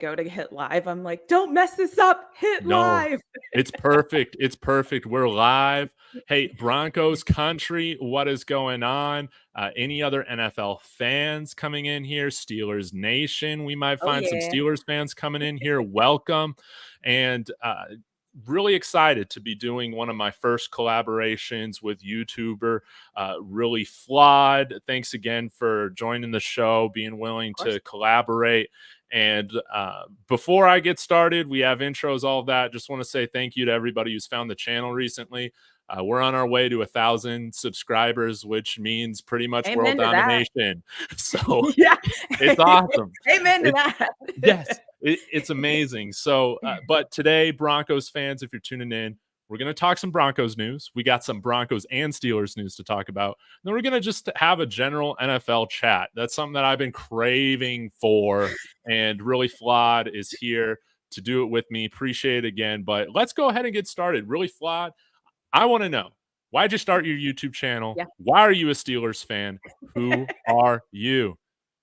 go to hit live, I'm like, "Don't mess this up. Hit No, live." it's perfect. It's perfect. We're live. Hey, Broncos country, what is going on? Any other NFL fans coming in here? Steelers Nation, we might Oh, find some yeah. Steelers fans coming in here. Welcome. And really excited to be doing one of my first collaborations with YouTuber, Really Flawed. Thanks again for joining the show, being willing Of course. to collaborate. And before I get started, we have intros, all of that. Just want to say thank you to everybody who's found the channel recently. We're on our way to 1,000 subscribers, which means pretty much world Amen to that. domination. So Yeah. it's awesome. Amen to It, that. yes, it's amazing. So, but today, Broncos fans, if you're tuning in, we're going to talk some Broncos news. We got some Broncos and Steelers news to talk about. Then we're going to just have a general NFL chat. That's something that I've been craving for, and Really Flawed is here to do it with me. Appreciate it again. But let's go ahead and get started. Really Flawed, I want to know, why'd you start your YouTube channel? Yeah. Why are you a Steelers fan? Who are you?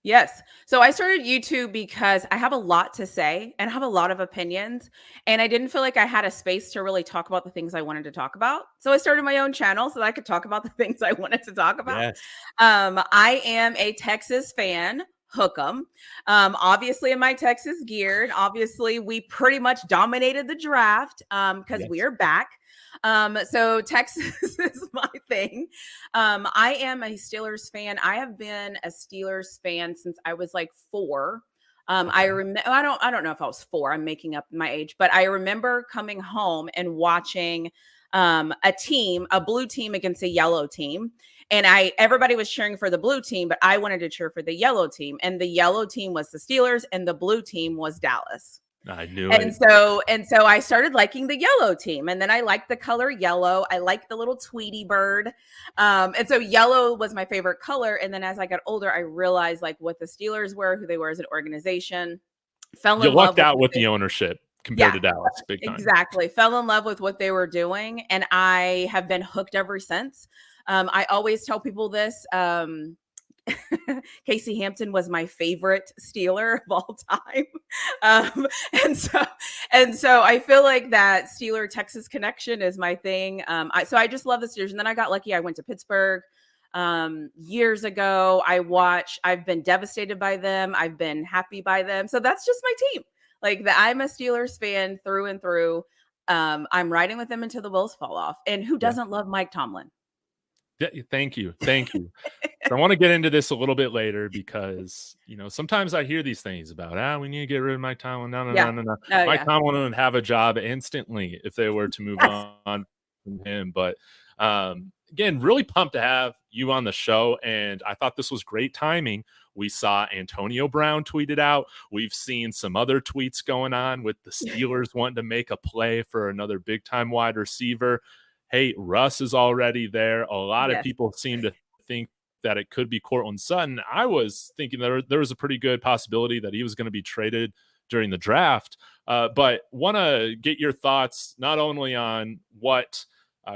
Yes. So I started YouTube because I have a lot to say and I have a lot of opinions. And I didn't feel like I had a space to really talk about the things I wanted to talk about. So I started my own channel so that I could talk about the things I wanted to talk about. Yes. I am a Texas fan. Hook 'em. Obviously in my Texas gear. And obviously we pretty much dominated the draft because Yes. we are back. So Texas is my thing. I am a Steelers fan. I have been a Steelers fan since I was like 4. I remember. I don't know if I was 4. I'm making up my age, but I remember coming home and watching a blue team against a yellow team, and everybody was cheering for the blue team, but I wanted to cheer for the yellow team, and the yellow team was the Steelers, and the blue team was Dallas. I knew And it. so I started liking the yellow team, and then I liked the color yellow. I liked the little Tweety bird. And so yellow was my favorite color. And then as I got older, I realized like what the Steelers were, who they were as an organization. Fell You in love lucked with out with the ownership compared to Dallas, big time. exactly. Fell in love with what they were doing, and I have been hooked ever since. I always tell people this. Casey Hampton was my favorite Steeler of all time. Um, and so I feel like that Steeler Texas connection is my thing. So I just love the Steelers. And then I got lucky. I went to Pittsburgh years ago. I've been devastated by them. I've been happy by them. So that's just my team. Like I'm a Steelers fan through and through. I'm riding with them until the wheels fall off. And who doesn't love Mike Tomlin? Yeah, thank you. Thank you. So I want to get into this a little bit later because, sometimes I hear these things about, we need to get rid of Mike Tomlin. No. Oh, Mike yeah. Tomlin would have a job instantly if they were to move Yes. on from him. But again, really pumped to have you on the show. And I thought this was great timing. We saw Antonio Brown tweeted out. We've seen some other tweets going on with the Steelers wanting to make a play for another big time wide receiver. Hey, Russ is already there. A lot of people seem to think that it could be Courtland Sutton. I was thinking there was a pretty good possibility that he was going to be traded during the draft. But want to get your thoughts not only on what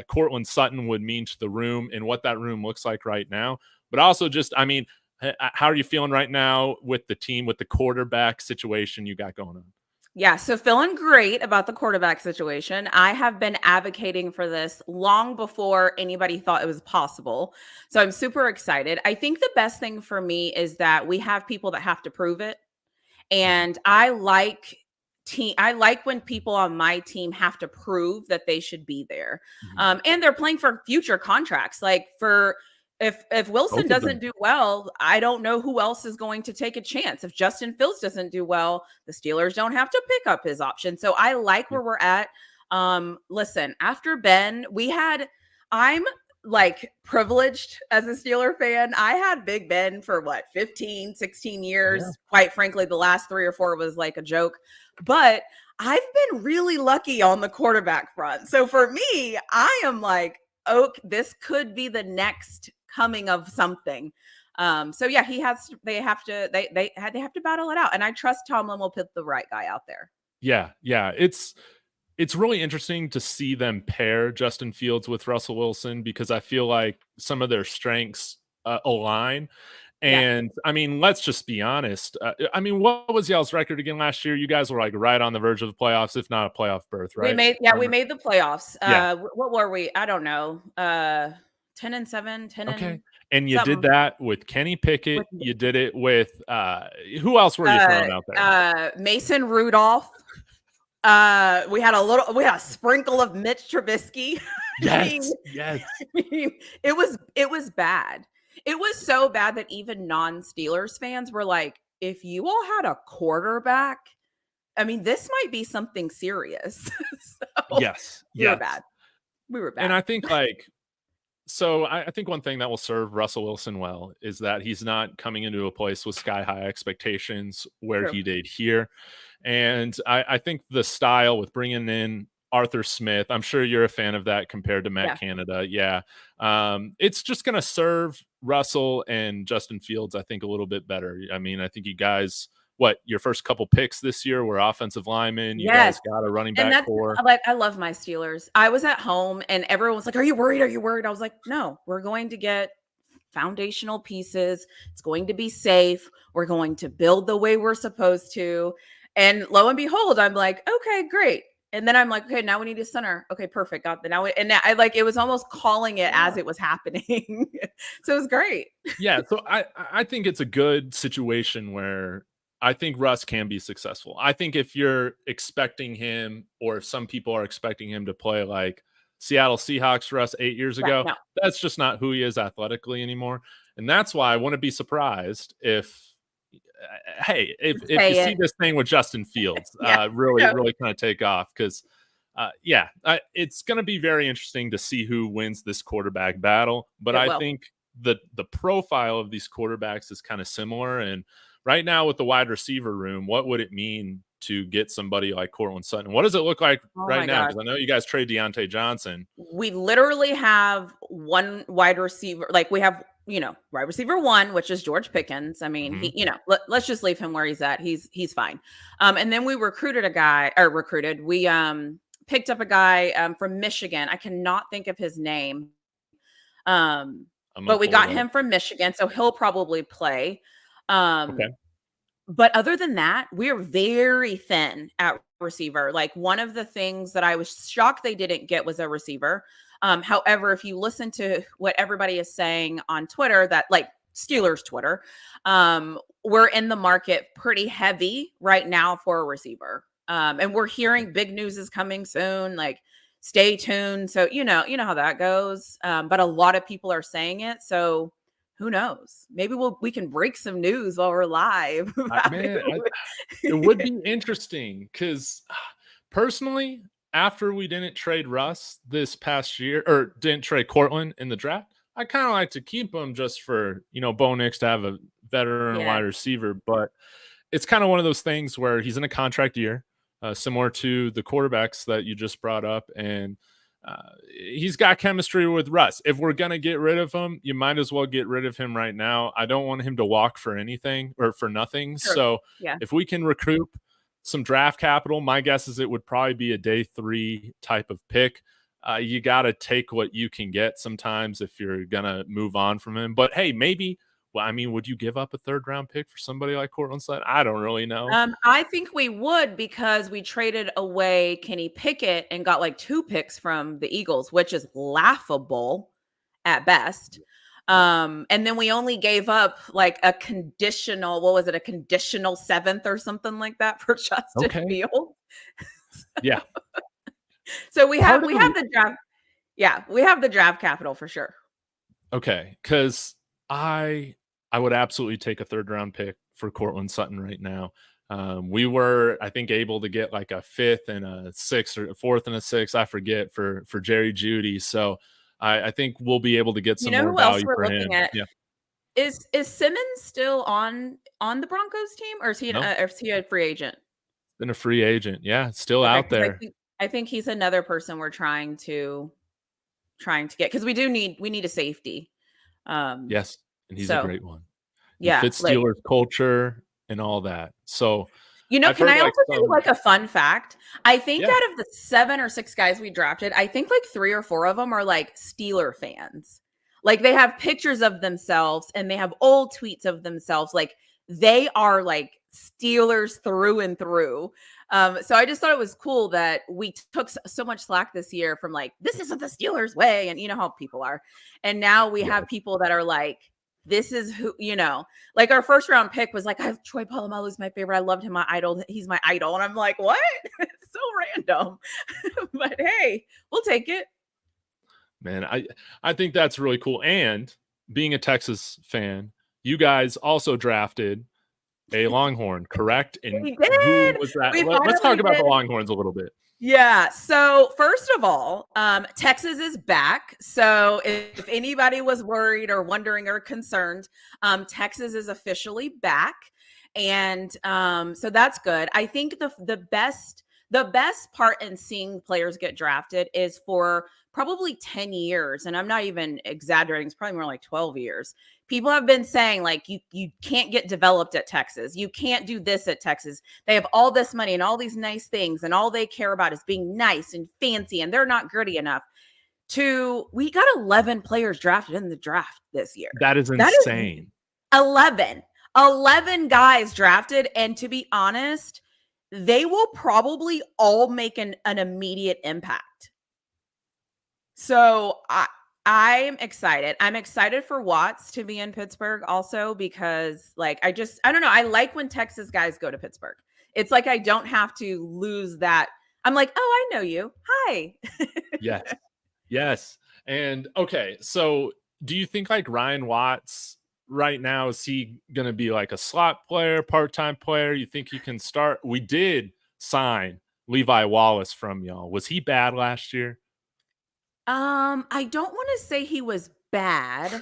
Courtland Sutton would mean to the room and what that room looks like right now, but also just, how are you feeling right now with the team, with the quarterback situation you got going on? Yeah, so feeling great about the quarterback situation. I have been advocating for this long before anybody thought it was possible. So I'm super excited. I think the best thing for me is that we have people that have to prove it. And I like when people on my team have to prove that they should be there. And they're playing for future contracts. Like if Wilson doesn't do well, I don't know who else is going to take a chance. If Justin Fields doesn't do well, the Steelers don't have to pick up his option. So I like where we're at. Listen, after Ben, I'm like privileged as a Steeler fan. I had Big Ben for 15, 16 years. Yeah. Quite frankly, the last 3 or 4 was like a joke, but I've been really lucky on the quarterback front. So for me, I am like, this could be the next coming of something. So yeah, they have to battle it out. And I trust Tomlin will put the right guy out there. Yeah. It's really interesting to see them pair Justin Fields with Russell Wilson because I feel like some of their strengths align. And I mean, let's just be honest. I mean, what was y'all's record again last year? You guys were like right on the verge of the playoffs, if not a playoff berth, right? We made the playoffs. Yeah. What were we? I don't know. 10-7, 10 Okay. and And you did something. that with Kenny Pickett. With You did it with who else were you throwing out there? Mason Rudolph. We had a sprinkle of Mitch Trubisky. Yes, yes. I mean, it was bad. It was so bad that even non-Steelers fans were like, if you all had a quarterback, I mean, this might be something serious. So Yes. we were bad. We were bad. And I think I think one thing that will serve Russell Wilson well is that he's not coming into a place with sky high expectations where True. he did here. And I think the style with bringing in Arthur Smith, I'm sure you're a fan of that compared to Matt Canada. Yeah. It's just going to serve Russell and Justin Fields, I think, a little bit better. I mean, I think you guys, your first couple picks this year were offensive linemen. You guys got a running back core. I love my Steelers. I was at home and everyone was like, are you worried? Are you worried? I was like, no, we're going to get foundational pieces. It's going to be safe. We're going to build the way we're supposed to. And lo and behold, I'm like, okay, great. And then I'm like, okay, now we need a center. Okay, perfect. Got that. It was almost calling it as it was happening. So it was great. Yeah. So I think it's a good situation where I think Russ can be successful. I think if you're expecting him, or if some people are expecting him to play like Seattle Seahawks Russ 8 years ago, that's just not who he is athletically anymore. And that's why I wouldn't be surprised if you see this thing with Justin Fields really kind of take off, because it's going to be very interesting to see who wins this quarterback battle. But I think the profile of these quarterbacks is kind of similar. And right now with the wide receiver room, what would it mean to get somebody like Courtland Sutton? What does it look like right now? Because I know you guys trade Deontay Johnson. We literally have one wide receiver. Like we have, wide receiver one, which is George Pickens. I mean, let's just leave him where he's at. He's fine. And then we we picked up a guy from Michigan. I cannot think of his name. But we got him from Michigan, so he'll probably play. Okay. But other than that, we're very thin at receiver. Like one of the things that I was shocked they didn't get was a receiver. However, if you listen to what everybody is saying on Twitter, that like Steelers Twitter, we're in the market pretty heavy right now for a receiver. And we're hearing big news is coming soon. Like stay tuned. So, you know how that goes. But a lot of people are saying it. So who knows? Maybe we can break some news while we're live. It would be interesting because personally, after we didn't trade Russ this past year, or didn't trade Courtland in the draft, I kind of like to keep him just for, Bo Nix to have a veteran wide receiver. But it's kind of one of those things where he's in a contract year, similar to the quarterbacks that you just brought up. And he's got chemistry with Russ. If we're going to get rid of him, you might as well get rid of him right now. I don't want him to walk for anything or for nothing. Sure. So if we can recoup some draft capital, my guess is it would probably be a day 3 type of pick. You got to take what you can get sometimes if you're going to move on from him. But hey, maybe, would you give up a 3rd round pick for somebody like Courtland Sutton? I don't really know. I think we would, because we traded away Kenny Pickett and got like 2 picks from the Eagles, which is laughable at best. And then we only gave up like a conditional 7th or something like that for Justin Fields. Yeah. So we have the draft. Yeah, we have the draft capital for sure. Okay, because I would absolutely take a 3rd round pick for Courtland Sutton right now. We were, I think, able to get like a 5th and a 6th, or a 4th and a 6th, I forget, for Jerry Jeudy. So I think we'll be able to get some more value for him. Yeah. Is Simmons still on the Broncos team, or is he a free agent? Been a free agent, still out there. I think he's another person we're trying to get, because we need a safety. Yes, and he's a great one. Yeah, he fits Steelers culture and all that. So, can I also do like a fun fact? I think out of the 7 or 6 guys we drafted, I think like 3 or 4 of them are like Steeler fans. Like they have pictures of themselves and they have old tweets of themselves. Like they are like Steelers through and through. So I just thought it was cool that we took so much slack this year from like, this isn't the Steelers way. And you know how people are. And now we have people that are like, this is who, like our first round pick was like, Troy Polamalu is my favorite. I loved him. My idol. He's my idol. And I'm like, what? It's so random. But hey, we'll take it. Man, I think that's really cool. And being a Texas fan, you guys also drafted a Longhorn, correct? And we did. Who was that? Let's talk about the Longhorns a little bit. Yeah. So first of all, Texas is back. So if anybody was worried or wondering or concerned, Texas is officially back. And so that's good. I think the best part in seeing players get drafted is for probably 10 years. And I'm not even exaggerating. It's probably more like 12 years. People have been saying like, you can't get developed at Texas. You can't do this at Texas. They have all this money and all these nice things. And all they care about is being nice and fancy. And they're not gritty enough. We got 11 players drafted in the draft this year. That is insane. 11 guys drafted. And to be honest, they will probably all make an immediate impact. So I'm excited. I'm excited for Watts to be in Pittsburgh also because like, I don't know. I like when Texas guys go to Pittsburgh. It's like, I don't have to lose that. I'm like, oh, I know you. Hi. Yes. And okay. So do you think like Ryan Watts right now, is he going to be like a slot player, part-time player? You think he can start? We did sign Levi Wallace from y'all. Was he bad last year? I don't want to say he was bad.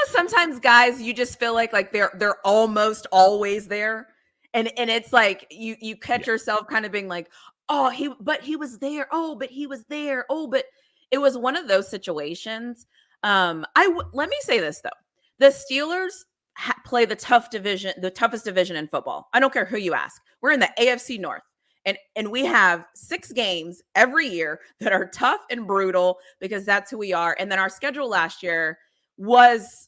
Sometimes guys, you just feel like they're almost always there. And it's like you catch yourself kind of being like, oh, he was there. Oh, but he was there. Oh, but it was one of those situations. Let me say this though. The Steelers play the toughest division in football. I don't care who you ask. We're in the AFC North. And we have 6 games every year that are tough and brutal because that's who we are. And then our schedule last year was,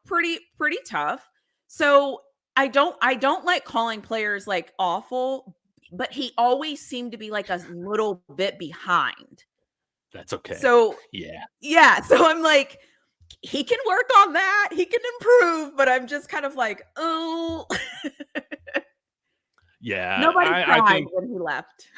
pretty tough. So I don't like calling players like awful, but he always seemed to be like a little bit behind. That's okay. So yeah. So I'm like, he can work on that. He can improve, but I'm just kind of like, oh. Yeah, nobody cried when he left.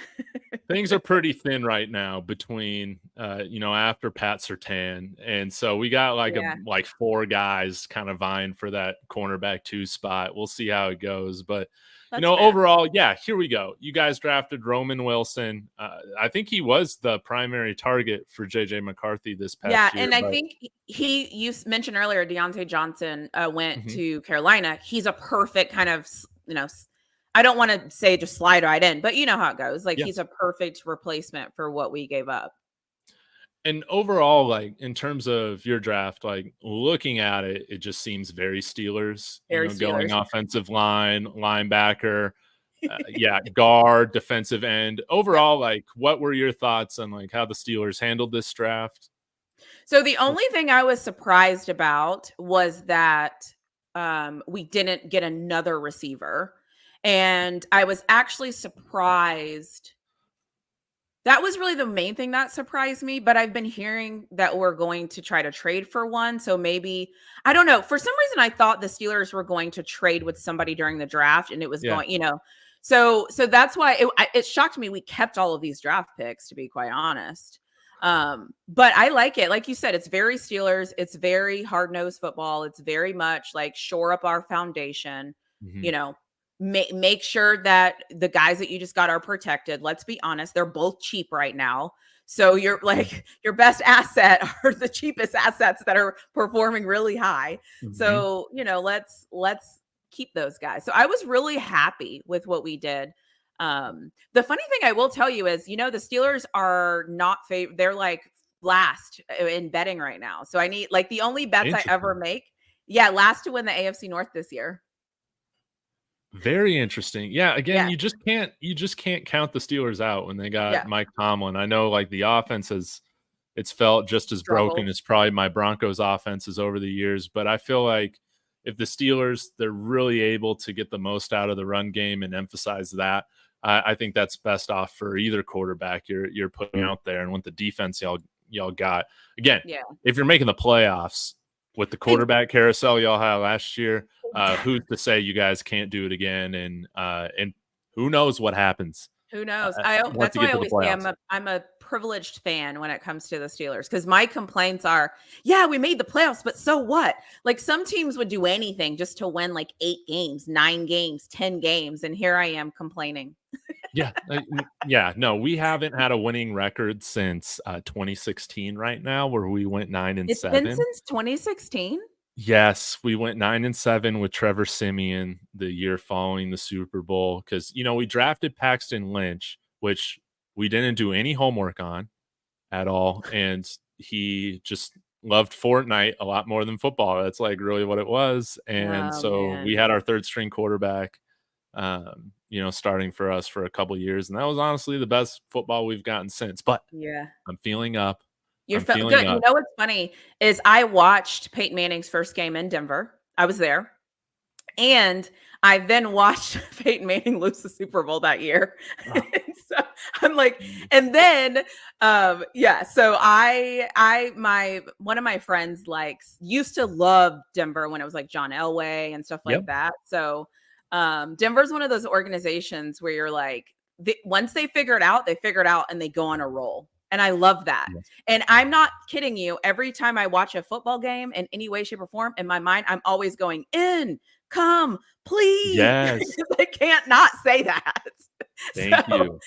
Things are pretty thin right now between, after Pat Surtain, and so we got like 4 guys kind of vying for that cornerback 2 spot. We'll see how it goes, but fair. Overall, here we go. You guys drafted Roman Wilson. I think he was the primary target for JJ McCarthy this past year. Yeah, and I think you mentioned earlier Deontay Johnson went to Carolina. He's a perfect kind of I don't want to say just slide right in, but you know how it goes. Like he's a perfect replacement for what we gave up. And overall, like in terms of your draft, like looking at it, it just seems very Steelers. Going offensive line, linebacker, guard, defensive end. Overall, like what were your thoughts on like how the Steelers handled this draft? So the only thing I was surprised about was that we didn't get another receiver. And I was actually surprised. That was really the main thing that surprised me. But I've been hearing that we're going to try to trade for one. So maybe, I don't know. For some reason, I thought the Steelers were going to trade with somebody during the draft. And it was going, So that's why it shocked me. We kept all of these draft picks, to be quite honest. But I like it. Like you said, it's very Steelers. It's very hard-nosed football. It's very much like shore up our foundation, make sure that the guys that you just got are protected. Let's be honest. They're both cheap right now. So you're like your best asset are the cheapest assets that are performing really high. So, let's keep those guys. So I was really happy with what we did. The funny thing I will tell you is, the Steelers are not they're like last in betting right now. So I need like the only bets I ever make. Yeah. Last to win the AFC North this year. Very interesting. Yeah. Again, you just can't count the Steelers out when they got Mike Tomlin. I know like the offense has It's felt just as broken Struggle. as probably my Broncos offenses over the years. But I feel like if the Steelers, they're really able to get the most out of the run game and emphasize that, I think that's best off for either quarterback you're putting out there. And with the defense y'all got, again, Yeah. if you're making the playoffs with the quarterback carousel y'all had last year, who's to say you guys can't do it again? And who knows what happens? Who knows? Once That's you why get I to the always say playoffs. I'm a privileged fan when it comes to the Steelers, because my complaints are, yeah, we made the playoffs, but so what? Like, some teams would do anything just to win like 8 games, 9 games, 10 games, and here I am complaining. Yeah, no, we haven't had a winning record since 2016 right now, where we went 9 and It's been 7. since 2016. Yes, we went 9 and 7 with Trevor Siemian the year following the Super Bowl, because we drafted Paxton Lynch, which we didn't do any homework on at all, and he just loved Fortnite a lot more than football. That's like really what it was. And Oh so we man. had our third string quarterback, starting for us for a couple years, and that was honestly the best football we've gotten since. But Yeah. I'm feeling up. You're I'm feeling good. You up. know what's funny is I watched Peyton Manning's first game in Denver. I was there. And I then watched Peyton Manning lose the Super Bowl that year. Oh, So I'm like, and then yeah, so my one of my friends used to love Denver when it was like John Elway and stuff like yep. that. So Denver's one of those organizations where you're like, once they figure it out and they go on a roll. And I love that. Yes. And I'm not kidding you. Every time I watch a football game in any way, shape, or form, in my mind, I'm always going, in, come, please. Yes. I can't not say that. Thank you.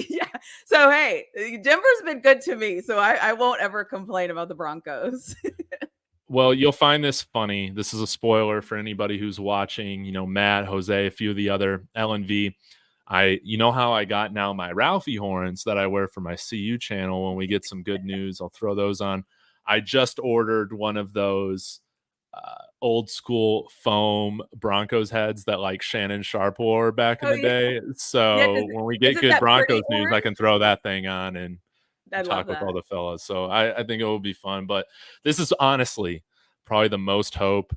Yeah. So, hey, Denver's been good to me. So I won't ever complain about the Broncos. Well, you'll find this funny. This is a spoiler for anybody who's watching, Matt, Jose, a few of the other LNV. How I got now my Ralphie horns that I wear for my CU channel. When we get some good news, I'll throw those on. I just ordered one of those old school foam Broncos heads that like Shannon Sharp wore back in the day. So Yeah, when we get it good that pretty Broncos news, I orange? can throw that thing on and I love talk with that. all the fellas. So I think it will be fun. But this is honestly probably the most hope.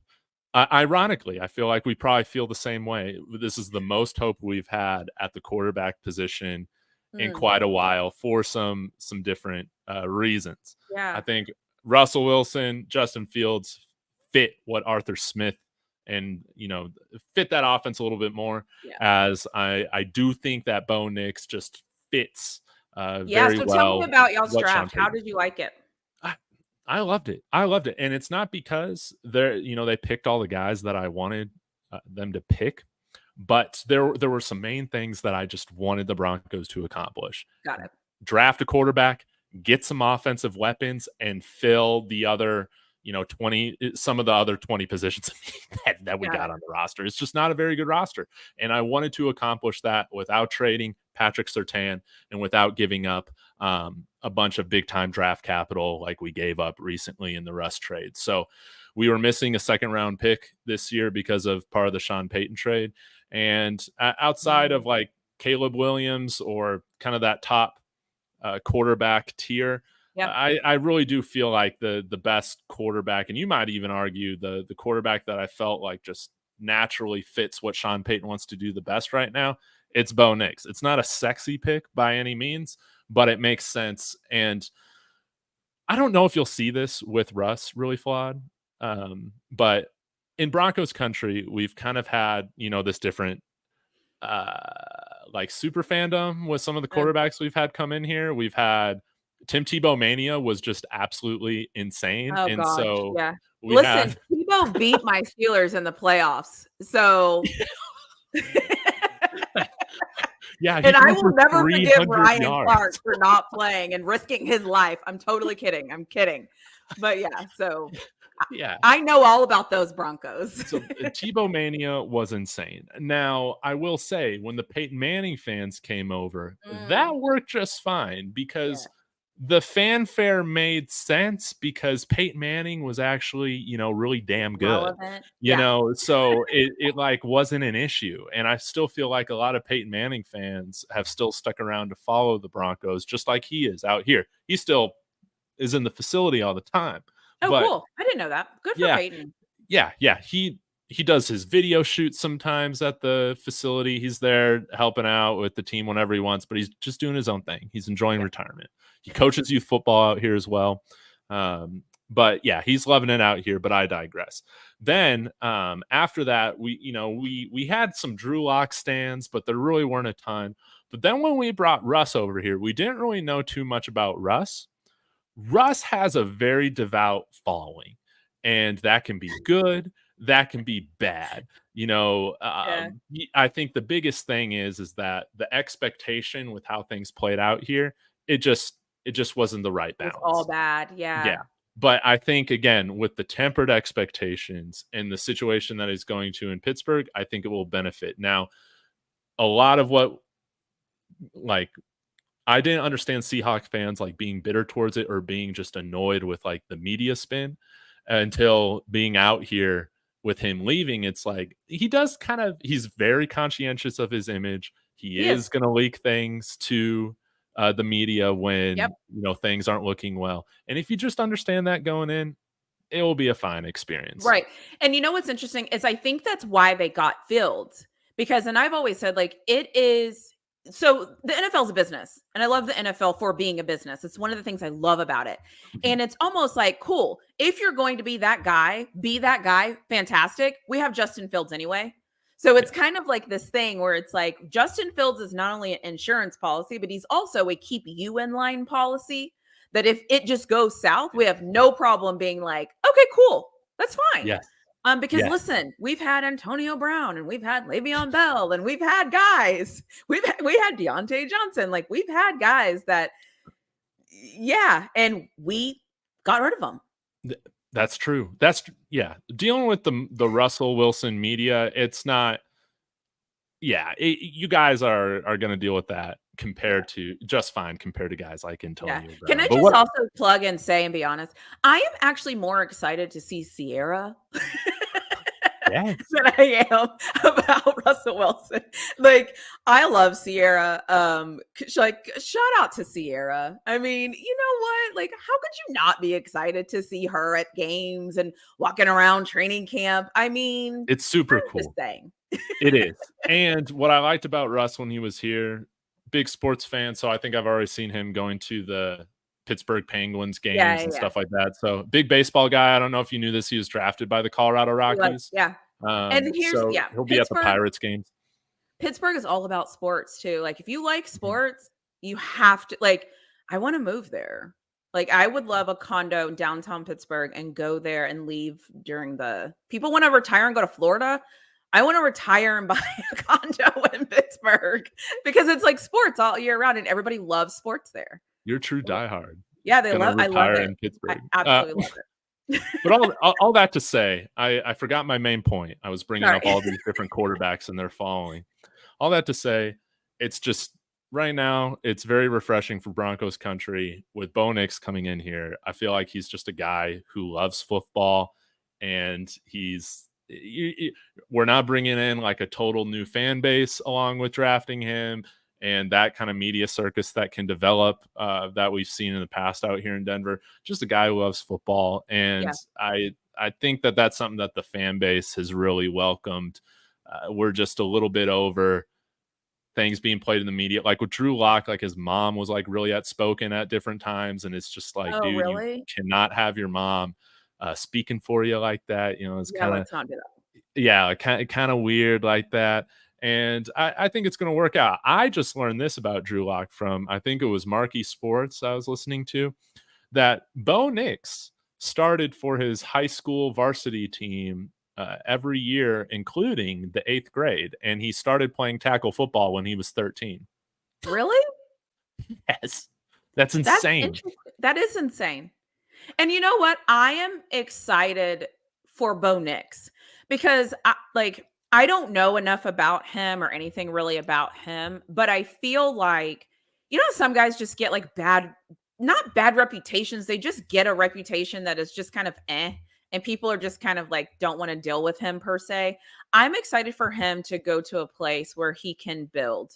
Ironically, I feel like we probably feel the same way. This is the most hope we've had at the quarterback position in quite a while for some different reasons. Yeah. I think Russell Wilson, Justin Fields fit what Arthur Smith and fit that offense a little bit more. Yeah. As I do think that Bo Nix just fits Yeah. very So well. tell me about y'all's what Sean draft. How Payton- did you like it? I loved it. I loved it. And it's not because they picked all the guys that I wanted them to pick, but there were some main things that I just wanted the Broncos to accomplish. Got it. Draft a quarterback, get some offensive weapons, and fill the other, 20, some of the other 20 positions that we got on the roster. It's just not a very good roster. And I wanted to accomplish that without trading Patrick Surtain and without giving up a bunch of big time draft capital like we gave up recently in the Russ trade. So we were missing a second round pick this year because of part of the Sean Payton trade. And outside of like Caleb Williams or kind of that top quarterback tier, I really do feel like the best quarterback, and you might even argue the quarterback that I felt like just naturally fits what Sean Payton wants to do the best right now, it's Bo Nix. It's not a sexy pick by any means, but it makes sense. And I don't know if you'll see this with Russ, really flawed. But in Broncos country, we've kind of had, this different like super fandom with some of the quarterbacks we've had come in here. We've had Tim Tebow mania was just absolutely insane. Oh, and gosh, so yeah. we Listen, Tebow beat my Steelers in the playoffs. So yeah, and I will never forgive 300 Ryan yards. Clark for not playing and risking his life. I'm totally kidding. I'm kidding. But yeah, so Yeah, I know all about those Broncos. So Tebow mania was insane. Now, I will say, when the Peyton Manning fans came over, that worked just fine because the fanfare made sense because Peyton Manning was actually, really damn good. Relevant. So it like wasn't an issue. And I still feel like a lot of Peyton Manning fans have still stuck around to follow the Broncos, just like he is out here. He's still is in the facility all the time. Oh, But cool. I didn't know that. Good for yeah, Peyton. yeah, he does his video shoots sometimes at the facility. He's there helping out with the team whenever he wants, but he's just doing his own thing. He's enjoying Yeah. retirement. He coaches youth football out here as well. But yeah, he's loving it out here, but I digress. Then after that, we had some Drew Lock stands, but there really weren't a ton. But then when we brought Russ over here, we didn't really know too much about Russ. Russ has a very devout following, and that can be good, that can be bad. Yeah. I think the biggest thing is that the expectation with how things played out here, it just wasn't the right It was all balance. bad. Yeah. Yeah. But I think again, with the tempered expectations and the situation that he's going to in Pittsburgh, I think it will benefit. Now, a lot of what like I didn't understand Seahawks fans like being bitter towards it or being just annoyed with like the media spin until being out here with him leaving. It's like he's very conscientious of his image. He He is is. going to leak things to the media Yep. when things aren't looking well. And if you just understand that going in, it will be a fine experience. Right. And you know what's interesting is I think that's why they got Fields because, and I've always said, like, it is so the NFL is a business, and I love the NFL for being a business. It's one of the things I love about it. Mhm. And it's almost like, cool, if you're going to be that guy, fantastic. We have Justin Fields anyway. So it's Yeah. kind of like this thing where it's like Justin Fields is not only an insurance policy, but he's also a keep you in line policy that if it just goes south, we have no problem being like, okay, cool, that's fine. Yes. Because Yes. listen, we've had Antonio Brown and we've had Le'Veon Bell and we've had guys. We had Deontay Johnson. Like we've had guys that, yeah, and we got rid of them. That's true. Yeah. Dealing with the Russell Wilson media, it's not. Yeah, you guys are going to deal with that compared to just fine compared to guys like Yeah. Antonio Can I Brown. But just what? also plug and say and be honest? I am actually more excited to see Sierra Yeah, than I am about Russell Wilson. Like, I love Sierra. Like, shout out to Sierra. I mean, you know what? Like, how could you not be excited to see her at games and walking around training camp? I mean, it's super I'm just cool. saying. It is. And what I liked about Russ when he was here, big sports fan, so I think I've already seen him going to the Pittsburgh Penguins Yeah, games and yeah. stuff like that. So big baseball guy. I don't know if you knew this. He was drafted by the Colorado Rockies. Yeah. And here's, So yeah, he'll be at the Pirates games. Pittsburgh is all about sports too. Like if you like Mhm. sports, you have to like I want to move there. Like I would love a condo in downtown Pittsburgh and go there and leave during the people want to retire and go to Florida. I want to retire and buy a condo in Pittsburgh because it's like sports all year round and everybody loves sports there. You're a true diehard. Yeah, Gonna I love retire it. in I Pittsburgh. absolutely love it. But all that to say, I forgot my main point. I was bringing Sorry. up all these different quarterbacks and their following. All that to say, it's just right now, it's very refreshing for Broncos country with Bo Nix coming in here. I feel like he's just a guy who loves football, and we're not bringing in like a total new fan base along with drafting him and that kind of media circus that can develop that we've seen in the past out here in Denver. Just a guy who loves football, and Yeah. I think that that's something that the fan base has really welcomed. We're just a little bit over things being played in the media, like with Drew Lock. Like his mom was like really outspoken at different times, and it's just like, Oh, dude, you really? cannot have your mom speaking for you like that. It's Yeah, kind of let's not do that. yeah, kind of weird like that. And I think it's going to work out. I just learned this about Drew Lock from, I think it was Marquee Sports I was listening to, that Bo Nix started for his high school varsity team every year, including the 8th grade. And he started playing tackle football when he was 13. Really? Yes. That's That's insane. interesting. That is insane. And you know what? I am excited for Bo Nix because I don't know enough about him or anything really about him, but I feel like some guys just get like not bad reputations, they just get a reputation that is just kind of and people are just kind of like don't want to deal with him per se. I'm excited for him to go to a place where he can build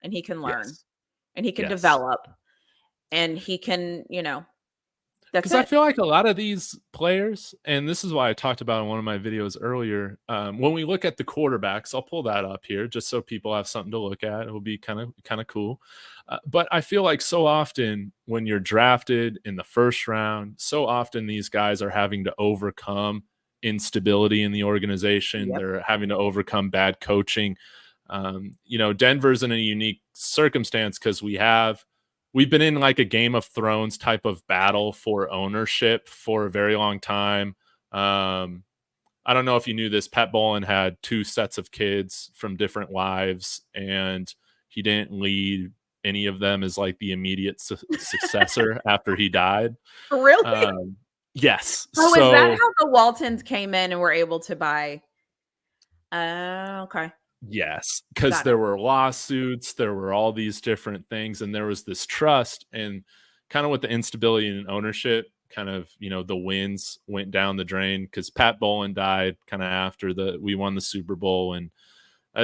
and he can learn Yes. and he can Yes. develop and he can, That's Because I it. feel like a lot of these players, and this is why I talked about in one of my videos earlier, when we look at the quarterbacks, I'll pull that up here just so people have something to look at. It will be kind of cool. But I feel like so often when you're drafted in the first round, so often these guys are having to overcome instability in the organization. Yep. They're having to overcome bad coaching. Denver's in a unique circumstance because we've been in like a Game of Thrones type of battle for ownership for a very long time. I don't know if you knew this. Pat Bowlen had 2 sets of kids from different wives, and he didn't lead any of them as like the immediate successor after he died. Really? Yes. Oh, so is that how the Waltons came in and were able to buy? Okay. Yes, because Got it. there were lawsuits, there were all these different things, and there was this trust, and kind of with the instability in ownership, kind of the wins went down the drain because Pat Bowlen died kind of after we won the Super Bowl, and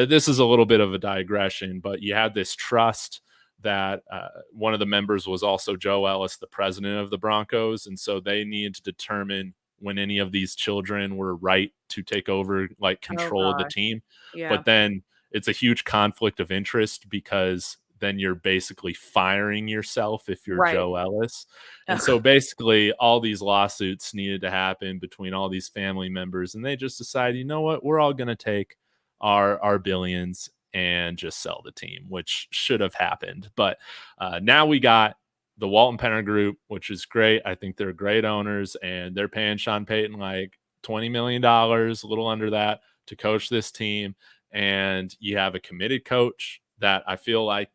this is a little bit of a digression, but you had this trust that one of the members was also Joe Ellis, the president of the Broncos, and so they needed to determine when any of these children were right to take over like Oh control of the gosh. team. Yeah. But then it's a huge conflict of interest because then you're basically firing yourself if you're Right. Joe Ellis. And so basically all these lawsuits needed to happen between all these family members, and they just decided, you know what, we're all going to take our billions and just sell the team, which should have happened. But now we got the Walton Penner Group, which is great. I think they're great owners, and they're paying Sean Payton like $20 million, a little under that, to coach this team. And you have a committed coach that I feel like,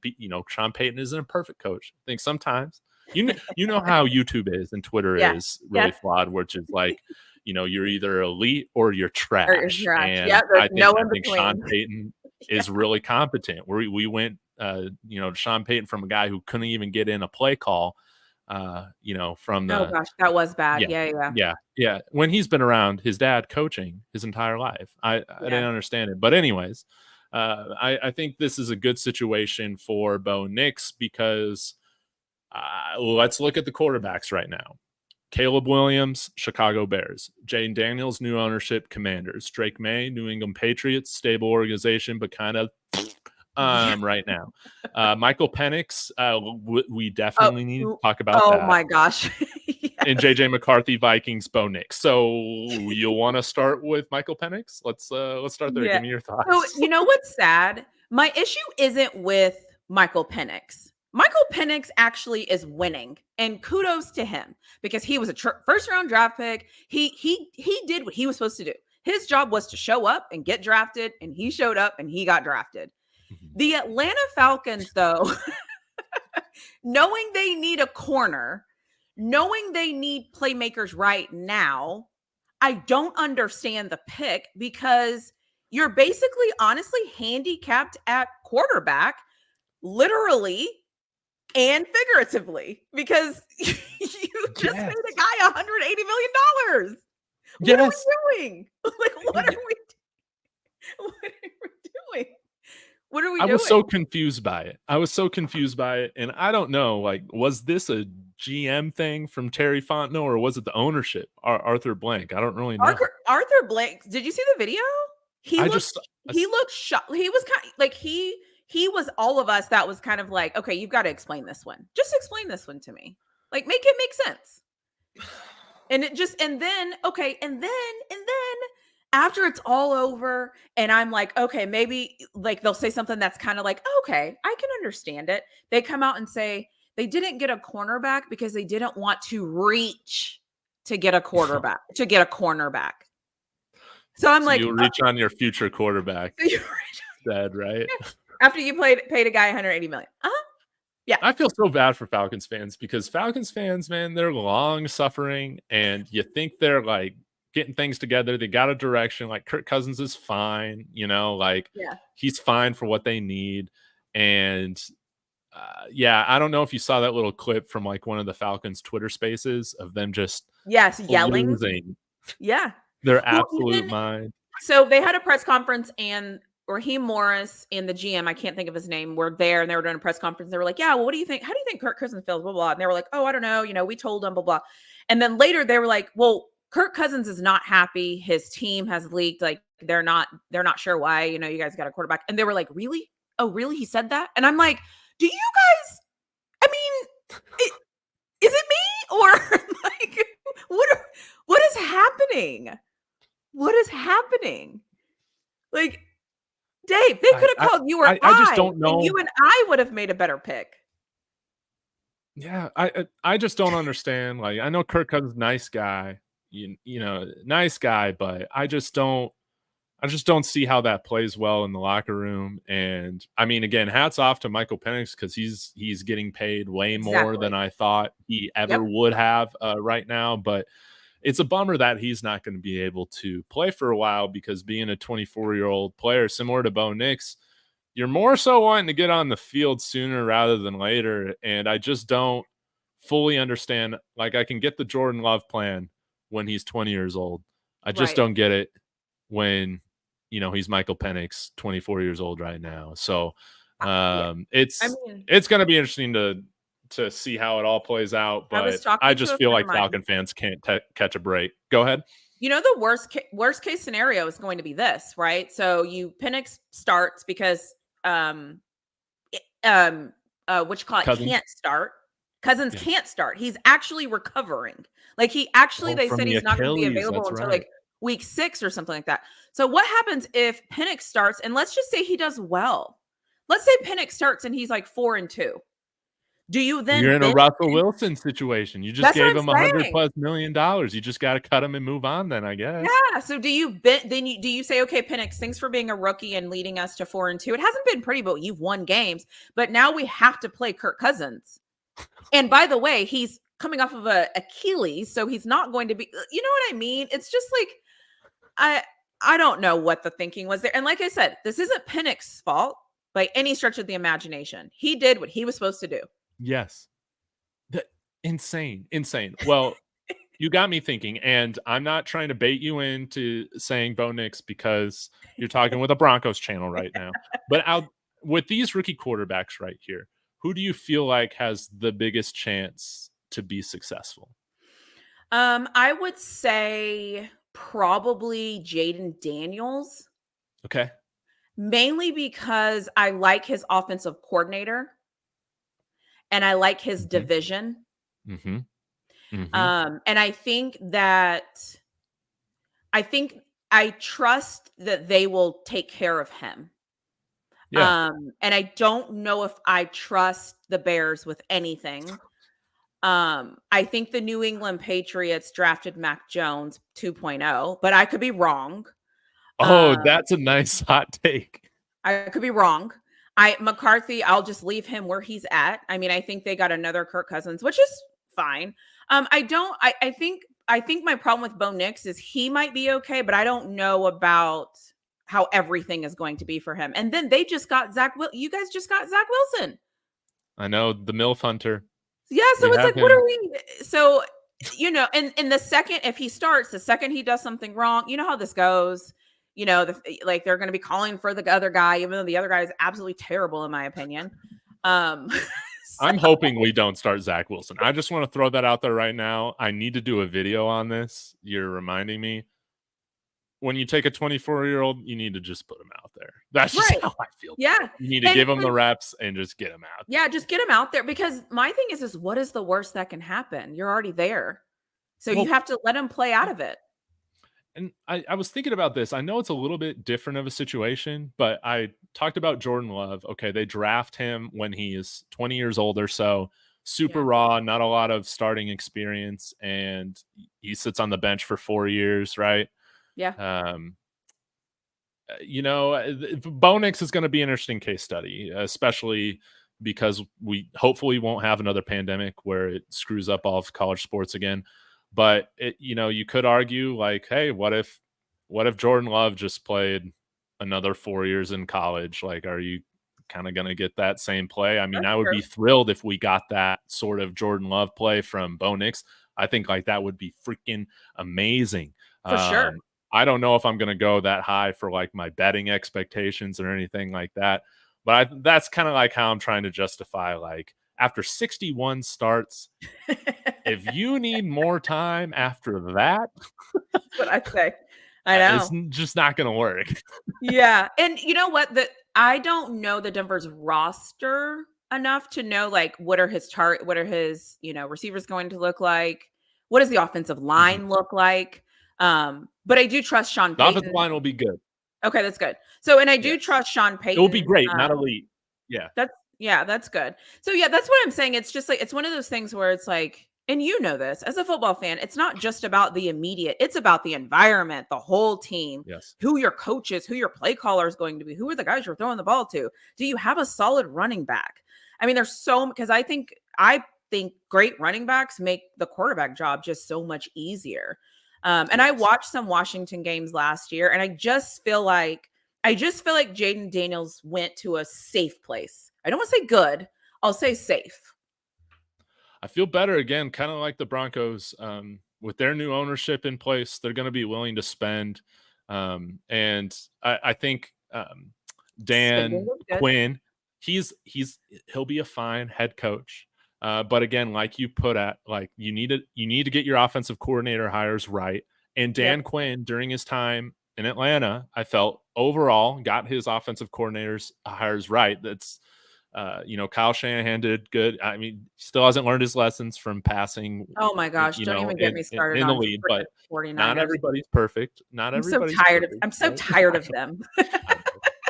Sean Payton isn't a perfect coach. I think sometimes, you know how YouTube is and Twitter is really flawed, which is like, you're either elite or you're trash. Or you're trash. And Yeah, there's no in I think between. Sean Payton is really competent. We went, Sean Payton from a guy who couldn't even get in a play call, from the. Oh gosh, that was bad. Yeah. When he's been around his dad coaching his entire life, I didn't understand it. But anyways, I think this is a good situation for Bo Nix because let's look at the quarterbacks right now. Caleb Williams, Chicago Bears. Jayden Daniels, new ownership, Commanders. Drake May, New England Patriots, stable organization, but kind of right now. Michael Penix, we definitely need to talk about that. Oh my gosh. Yes. And JJ McCarthy, Vikings, Bo Nix. So you want to start with Michael Penix? Let's start there. Yeah. Give me your thoughts. So you know what's sad? My issue isn't with Michael Penix. Michael Penix actually is winning, and kudos to him because he was a first round draft pick. He did what he was supposed to do. His job was to show up and get drafted, and he showed up and he got drafted. The Atlanta Falcons, though, knowing they need a corner, knowing they need playmakers right now, I don't understand the pick because you're basically honestly handicapped at quarterback, literally and figuratively, because you just paid a guy $180 million. What are we doing? Like, what are we doing? What are we doing? I was so confused by it. And I don't know, like, was this a GM thing from Terry Fontenot or was it the ownership, Arthur Blank? I don't really know. Arthur Blank. Did you see the video? He looked shocked. He was kind of like, he was all of us that was kind of like, okay, you've got to explain this one. Just explain this one to me. Like, make it make sense. And then after it's all over and I'm like, okay, maybe like they'll say something that's kind of like, okay, I can understand it. They come out and say they didn't get a cornerback because they didn't want to reach to get a quarterback, to get a cornerback. So I'm like, you reach on your future quarterback. Dad, right? After you paid a guy $180 million. Yeah. I feel so bad for Falcons fans because Falcons fans, man, they're long suffering and you think they're like getting things together. They got a direction. Like Kirk Cousins is fine, he's fine for what they need. And I don't know if you saw that little clip from like one of the Falcons Twitter spaces of them just yelling. Losing. Yeah. Their absolute mind. So they had a press conference and Raheem Morris and the GM, I can't think of his name, were there and they were doing a press conference. They were like, yeah, well, what do you think? How do you think Kirk Cousins feels? Blah, blah. And they were like, oh, I don't know. We told him, blah, blah. And then later they were like, well, Kirk Cousins is not happy. His team has leaked. Like they're not sure why, you guys got a quarterback. And they were like, really? Oh, really? He said that? And I'm like, do you guys, I mean, is it me? Or like, what is happening? What is happening? Like, Dave, they could have called you or I just don't know. and you and I would have made a better pick. Yeah, I just don't understand. Like, I know Kirk Cousins, nice guy, nice guy, but I just don't see how that plays well in the locker room. And I mean, again, hats off to Michael Penix because he's getting paid way more than I thought he ever would have right now. But it's a bummer that he's not going to be able to play for a while because being a 24-year-old player, similar to Bo Nix, you're more so wanting to get on the field sooner rather than later. And I just don't fully understand. Like, I can get the Jordan Love plan when he's 20 years old. I just don't get it when, he's Michael Penix, 24 years old right now. So it's going to be interesting to see how it all plays out. But I just feel like Falcon fans can't catch a break. Go ahead. The worst case scenario is going to be this, right? So Penix starts because can't start. Cousins can't start. He's actually recovering. Like they said he's not going to be available until like week 6 or something like that. So what happens if Penix starts and let's just say he does well? Let's say Penix starts and he's like 4-2. Do you then? You're in a Russell Wilson situation. You just gave him $100+ million. You just got to cut him and move on. Then I guess. Yeah. So do you say, okay, Penix, thanks for being a rookie and leading us to 4-2. It hasn't been pretty, but you've won games. But now we have to play Kirk Cousins. And by the way, he's coming off of a Achilles, so he's not going to be. You know what I mean? It's just like I don't know what the thinking was there. And like I said, this isn't Penix's fault by any stretch of the imagination. He did what he was supposed to do. Yes. Insane. Well, you got me thinking, and I'm not trying to bait you into saying Bo Nix because you're talking with a Broncos channel right now. But with these rookie quarterbacks right here, who do you feel like has the biggest chance to be successful? I would say probably Jaden Daniels. Okay. Mainly because I like his offensive coordinator. And I like his division. Mm-hmm. And I think I trust that they will take care of him. Yeah. And I don't know if I trust the Bears with anything. I think the New England Patriots drafted Mac Jones 2.0, but I could be wrong. Oh, that's a nice hot take. I could be wrong. McCarthy, I'll just leave him where he's at. I mean, I think they got another Kirk Cousins, which is fine. I think my problem with Bo Nix is he might be okay, but I don't know about how everything is going to be for him. And then they just got you guys just got Zach Wilson. I know, the MILF hunter. Yeah. So it's like, what are we? So, and the second, if he starts, the second he does something wrong, you know how this goes. They're going to be calling for the other guy, even though the other guy is absolutely terrible, in my opinion. I'm hoping we don't start Zach Wilson. I just want to throw that out there right now. I need to do a video on this. You're reminding me. When you take a 24-year-old, you need to just put him out there. That's just how I feel. Yeah. You need to give him the reps and just get him out. Yeah, just get him out there. Because my thing is what is the worst that can happen? You're already there. So you have to let him play out of it. And I was thinking about this. I know it's a little bit different of a situation, but I talked about Jordan Love. Okay, they draft him when he is 20 years old or so. Super raw, not a lot of starting experience, and he sits on the bench for 4 years, right? Yeah. Bo Nix is going to be an interesting case study, especially because we hopefully won't have another pandemic where it screws up all of college sports again. But you could argue like, hey, what if Jordan Love just played another 4 years in college? Like, are you kind of going to get that same play? I mean, I would be thrilled if we got that sort of Jordan Love play from Bo Nix. I think like that would be freaking amazing. For sure. I don't know if I'm going to go that high for like my betting expectations or anything like that. But that's kind of like how I'm trying to justify, like, after 61 starts, if you need more time after that, That's what I say. I know. just not going to work. Yeah. And you know what? I don't know the Denver's roster enough to know like what are his, receivers going to look like? What does the offensive line look like? But I do trust Sean The offensive Payton. line will be good. Okay, that's good. So and I do Yes. trust Sean Payton. It will be great, not elite. Yeah. That's good. So yeah, that's what I'm saying. It's just like it's one of those things where it's like, and you know this as a football fan, it's not just about the immediate, it's about the environment, the whole team, Yes. who your coach is, who your play caller is going to be, who are the guys you're throwing the ball to. Do you have a solid running back? I mean, there's so because I think great running backs make the quarterback job just so much easier. And I watched some Washington games last year, and I just feel like Jaden Daniels went to a safe place. I don't want to say good. I'll say safe. I feel better again, kind of like the Broncos. With their new ownership in place, they're going to be willing to spend. And I think Dan Quinn, he'll be a fine head coach. But again, like you put at, like you need to get your offensive coordinator hires right. And Dan Quinn, during his time in Atlanta, I felt overall got his offensive coordinators hires right. That's Kyle Shanahan did good. I mean, still hasn't learned his lessons from passing. Oh my gosh! Don't even get me started in on the lead, but 49ers. Not everybody's perfect. I'm so tired of them.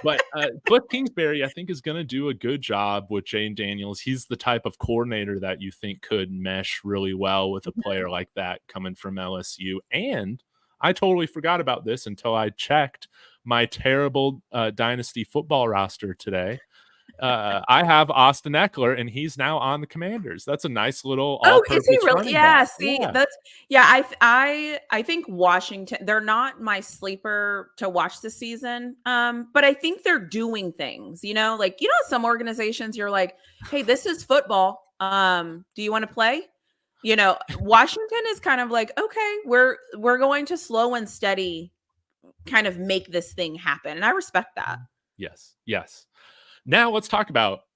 But Cliff Kingsbury, I think, is going to do a good job with Jane Daniels. He's the type of coordinator that you think could mesh really well with a player like that coming from LSU. And I totally forgot about this until I checked my terrible dynasty football roster today. I have Austin Eckler, and he's now on the Commanders. That's a nice little all-purpose. Is he really? Yeah. See, yeah. I think Washington. They're not my sleeper to watch this season. But I think they're doing things. Some organizations you're like, hey, this is football. Do you want to play? Washington is kind of like, okay, we're going to slow and steady, kind of make this thing happen, and I respect that. Yes. Now let's talk about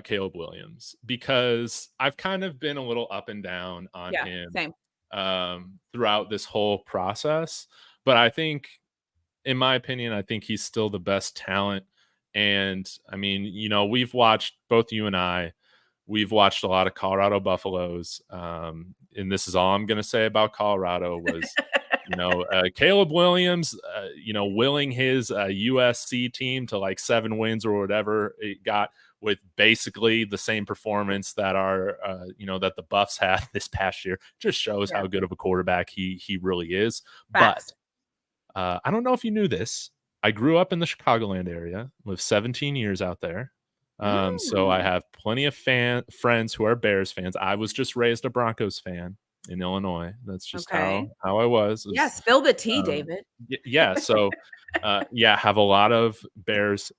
Caleb Williams, because I've kind of been a little up and down on him throughout this whole process. But I think, in my opinion, I think he's still the best talent. And I mean, we've watched, both you and I, we've watched a lot of Colorado Buffaloes. And this is all I'm going to say about Colorado was, Caleb Williams, willing his USC team to like 7 wins or whatever it got, with basically the same performance that that the Buffs had this past year, just shows how good of a quarterback he really is. Facts. But I don't know if you knew this. I grew up in the Chicagoland area, lived 17 years out there. So I have plenty of friends who are Bears fans. I was just raised a Broncos fan in Illinois. That's just how I was. Spill the tea, David. Yeah. So, have a lot of Bears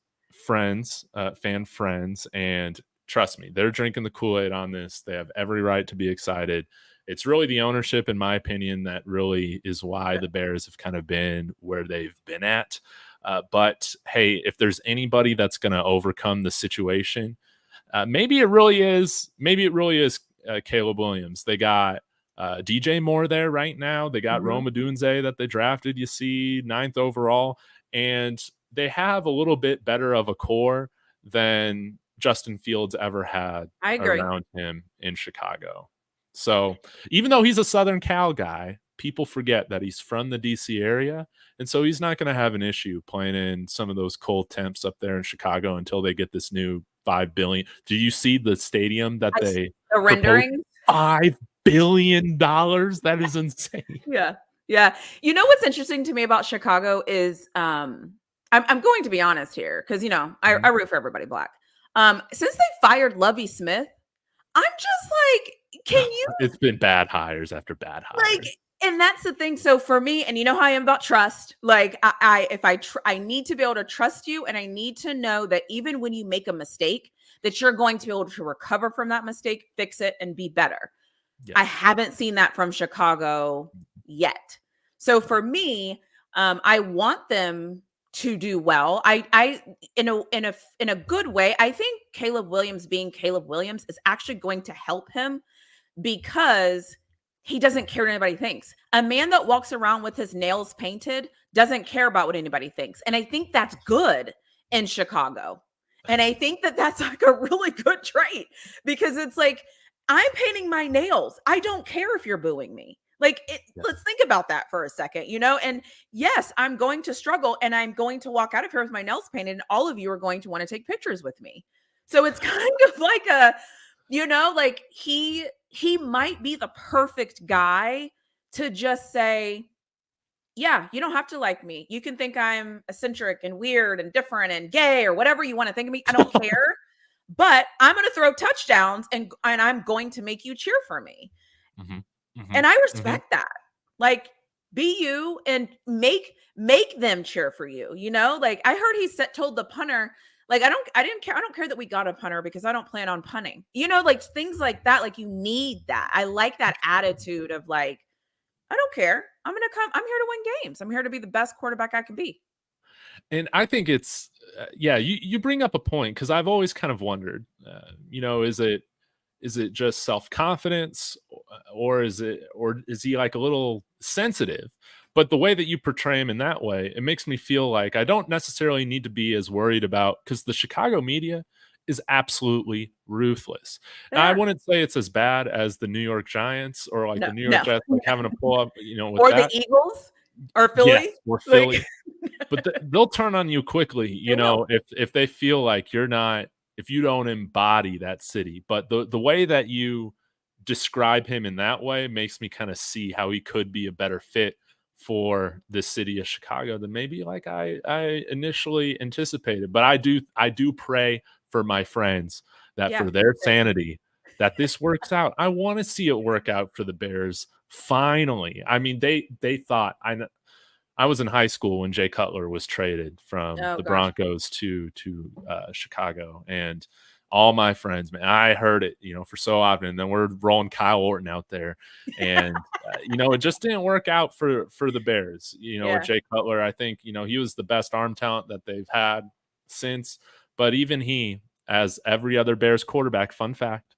friends, fan friends, and trust me, they're drinking the Kool-Aid on this. They have every right to be excited. It's really the ownership, in my opinion, that really is why the Bears have kind of been where they've been at. But hey, if there's anybody that's going to overcome the situation, maybe it really is Caleb Williams. They got DJ Moore there right now. They got Rome Odunze that they drafted, 9th overall, and they have a little bit better of a core than Justin Fields ever had around him in Chicago. So even though he's a Southern Cal guy, people forget that he's from the DC area. And so he's not going to have an issue playing in some of those cold temps up there in Chicago until they get this new $5 billion. Do you see the stadium that the rendering? $5 billion? That is insane. Yeah. What's interesting to me about Chicago is, I'm going to be honest here, because I root for everybody black. Since they fired Lovie Smith, I'm just like, it's been bad hires after bad hires. And that's the thing. So for me, and you know how I am about trust, like I need to be able to trust you, and I need to know that even when you make a mistake, that you're going to be able to recover from that mistake, fix it, and be better. Yes. I haven't seen that from Chicago yet. So for me, I want them to do well. I in a good way, I think Caleb Williams being Caleb Williams is actually going to help him because he doesn't care what anybody thinks. A man that walks around with his nails painted doesn't care about what anybody thinks. And I think that's good in Chicago. And I think that that's like a really good trait because it's like, I'm painting my nails. I don't care if you're booing me. Like, let's think about that for a second, you know? And yes, I'm going to struggle and I'm going to walk out of here with my nails painted, and all of you are going to want to take pictures with me. So it's kind of like a, you know, like he might be the perfect guy to just say, yeah, you don't have to like me. You can think I'm eccentric and weird and different and gay or whatever you want to think of me. I don't care. But I'm going to throw touchdowns and I'm going to make you cheer for me. Mm-hmm. Mm-hmm. And I respect that. Like, be you and make them cheer for you. You know, like I heard he told the punter, like, I don't care that we got a punter because I don't plan on punting. You know, like things like that. Like, you need that. I like that attitude of like, I don't care. I'm here to win games. I'm here to be the best quarterback I can be. And I think it's, yeah, you bring up a point because I've always kind of wondered, you know, is it just self-confidence or is he like a little sensitive? But the way that you portray him in that way, it makes me feel like I don't necessarily need to be as worried about, because the Chicago media is absolutely ruthless. And I wouldn't say it's as bad as the New York Giants or like the New York Jets, like having to pull up, you know, with or that. the Eagles or Philly. Yes, or Philly. Like, but they'll turn on you quickly, you know, if they feel like you're not, if you don't embody that city. But the way that you describe him in that way makes me kind of see how he could be a better fit for the city of Chicago than maybe like I initially anticipated. But I do pray for my friends that for their sanity that this works out. I want to see it work out for the Bears finally. I mean, they thought, I was in high school when Jay Cutler was traded from the Broncos to Chicago, and all my friends, man, I heard it, you know, for so often. And then we're rolling Kyle Orton out there, and you know, it just didn't work out for the Bears. You know, or Jay Cutler, I think, you know, he was the best arm talent that they've had since. But even he, as every other Bears quarterback, fun fact,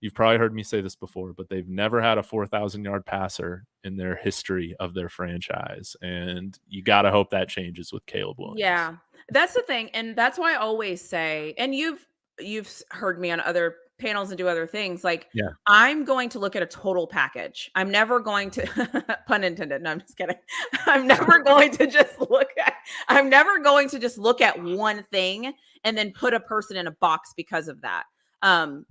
you've probably heard me say this before, but they've never had a 4,000-yard passer in their history of their franchise. And you got to hope that changes with Caleb Williams. Yeah, that's the thing. And that's why I always say, and you've heard me on other panels and do other things. Like, I'm going to look at a total package. I'm never going to, pun intended. No, I'm just kidding. I'm never going to just look at one thing and then put a person in a box because of that.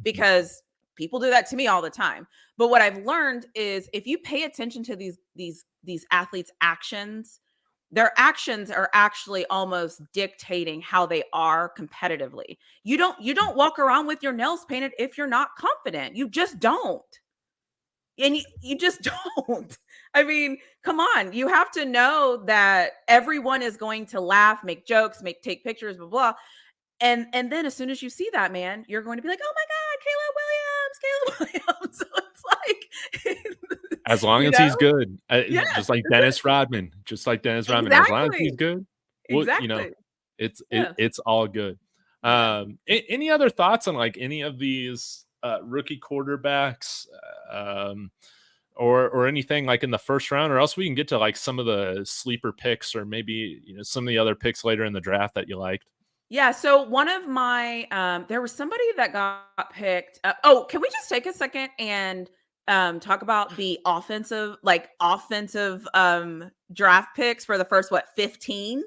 Because people do that to me all the time. But what I've learned is if you pay attention to these athletes' actions, their actions are actually almost dictating how they are competitively. You don't walk around with your nails painted if you're not confident. You just don't. And you just don't. I mean, come on. You have to know that everyone is going to laugh, make jokes, take pictures, blah, blah. And then as soon as you see that, man, you're going to be like, oh my God, Caleb Williams. So it's like, as long as he's good, just like Dennis Rodman, Exactly. As long as he's good, exactly. You know, it's all good. Any other thoughts on like any of these rookie quarterbacks, or anything like in the first round, or else we can get to like some of the sleeper picks, or maybe, you know, some of the other picks later in the draft that you liked? Yeah. So one of my, there was somebody that got picked. Can we just take a second and talk about the offensive draft picks for the first 15?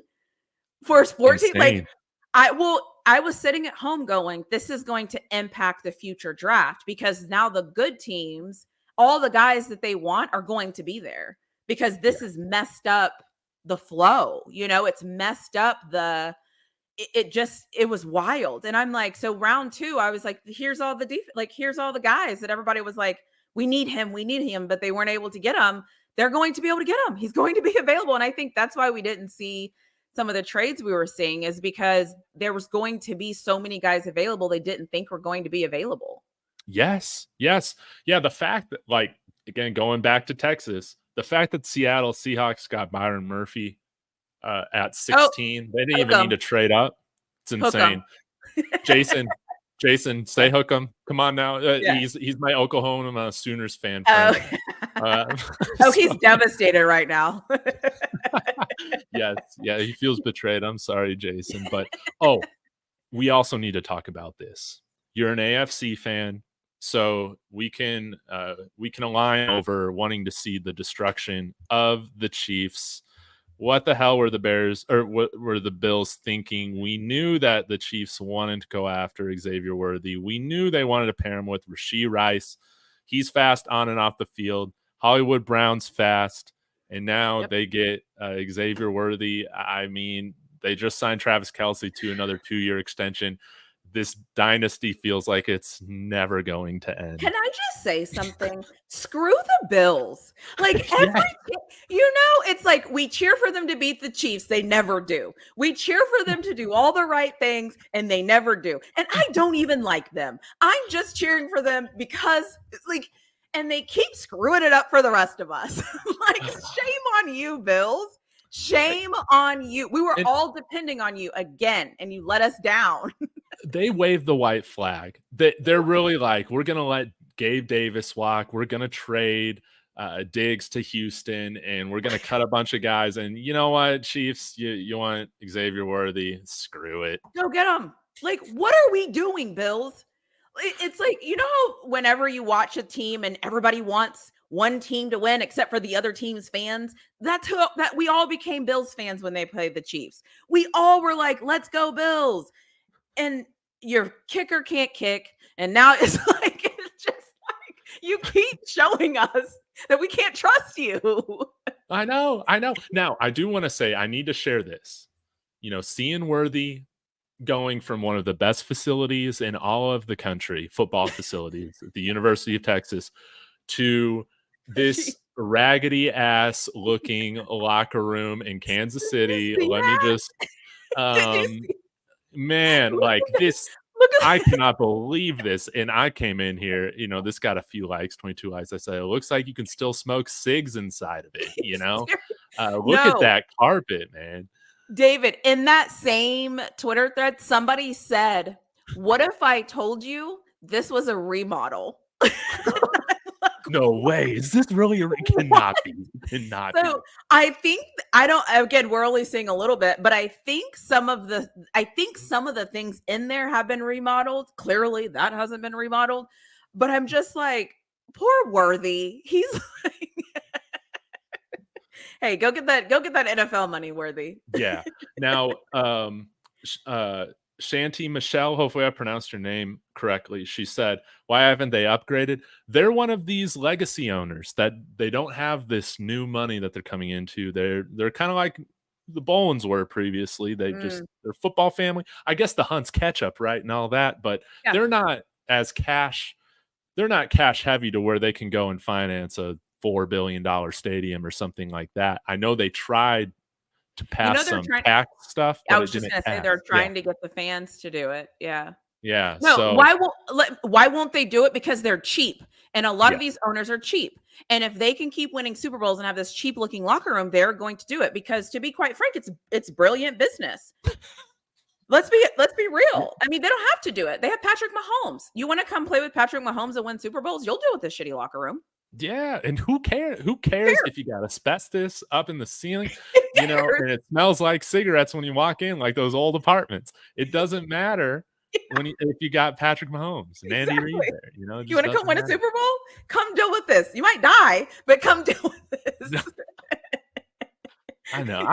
First 14? Insane. Like, I was sitting at home going, this is going to impact the future draft because now the good teams, all the guys that they want are going to be there because this is messed up the flow. You know, it's messed up it was wild. And I'm like, so round 2, I was like, here's all the here's all the guys that everybody was like, we need him, but they weren't able to get him. They're going to be able to get him. He's going to be available. And I think that's why we didn't see some of the trades we were seeing, is because there was going to be so many guys available they didn't think were going to be available. Yes. Yeah. The fact that, like, again, going back to Texas, the fact that Seattle Seahawks got Byron Murphy at Oh, 16. They didn't hook even need 'em. to trade up. It's Hook 'em. insane. Jason, say hook 'em. Come on now. Yeah. He's my Oklahoma Sooners fan Oh. friend. Oh, he's So, devastated right now. yes, yeah, he feels betrayed. I'm sorry, Jason, but we also need to talk about this. You're an AFC fan, so we can align over wanting to see the destruction of the Chiefs. What the hell were the Bears, or what were the Bills thinking? We knew that the Chiefs wanted to go after Xavier Worthy. We knew they wanted to pair him with Rashee Rice. He's fast on and off the field. Hollywood Brown's fast. And now Yep. they get Xavier Worthy. I mean, they just signed Travis Kelce to another 2-year extension. This dynasty feels like it's never going to end. Can I just say something? Screw the Bills. Like Yeah. it's like we cheer for them to beat the Chiefs. They never do. We cheer for them to do all the right things and they never do. And I don't even like them. I'm just cheering for them because and they keep screwing it up for the rest of us. Like, shame on you, Bills. Shame on you. We were all depending on you again, and you let us down. They waved the white flag. They're really like, we're going to let Gabe Davis walk. We're going to trade Diggs to Houston, and we're going to cut a bunch of guys. And you know what, Chiefs, you want Xavier Worthy? Screw it. Go get him. Like, what are we doing, Bills? It's like, whenever you watch a team and everybody wants one team to win except for the other team's fans, that we all became Bills fans when they played the Chiefs. We all were like, let's go Bills. And your kicker can't kick. And now it's just like you keep showing us that we can't trust you. I know. Now, I do want to say, I need to share this. Seeing Worthy going from one of the best facilities in all of the country, football facilities at the University of Texas, to this raggedy ass looking locker room in Kansas City. Let me just, man, like this, I cannot believe this. And I came in here, this got a few likes, 22 likes. I said, it looks like you can still smoke cigs inside of it, Look at that carpet, man. David, in that same Twitter thread, somebody said, what if I told you this was a remodel? No way. Is this really cannot be. So I think we're only seeing a little bit, but I think some of the things in there have been remodeled. Clearly that hasn't been remodeled, but I'm just like, poor Worthy. He's like, hey, go get that NFL money, Worthy. Yeah. Now, Shanti Michelle, hopefully I pronounced her name correctly. She said, why haven't they upgraded? They're one of these legacy owners that they don't have this new money that they're coming into. They're kind of like the Bolins were previously. They're football family. I guess the Hunts catch up, right? And all that, but they're not cash heavy to where they can go and finance a $4 billion stadium or something like that. I know they tried to pass some tax stuff. I was just going to say they're trying to get the fans to do it. Yeah. Yeah. No, so why won't they do it? Because they're cheap. And a lot of these owners are cheap. And if they can keep winning Super Bowls and have this cheap looking locker room, they're going to do it because, to be quite frank, it's brilliant business. Let's be real. I mean, they don't have to do it. They have Patrick Mahomes. You want to come play with Patrick Mahomes and win Super Bowls? You'll deal with this shitty locker room. Yeah, and who cares? Who cares if you got asbestos up in the ceiling, and it smells like cigarettes when you walk in, like those old apartments. It doesn't matter if you got Patrick Mahomes and Andy Reid there. You want to come win a Super Bowl? Come deal with this. You might die, but come deal with this. No. I know.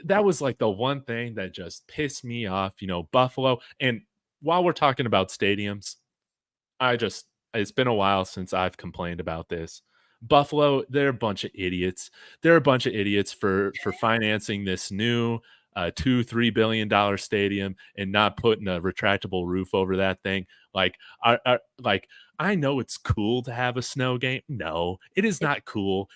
That was like the one thing that just pissed me off. Buffalo. And while we're talking about stadiums, it's been a while since I've complained about this. Buffalo, they're a bunch of idiots. They're a bunch of idiots for financing this new $2-3 billion stadium and not putting a retractable roof over that thing. Like, I know it's cool to have a snow game. No, it is not cool.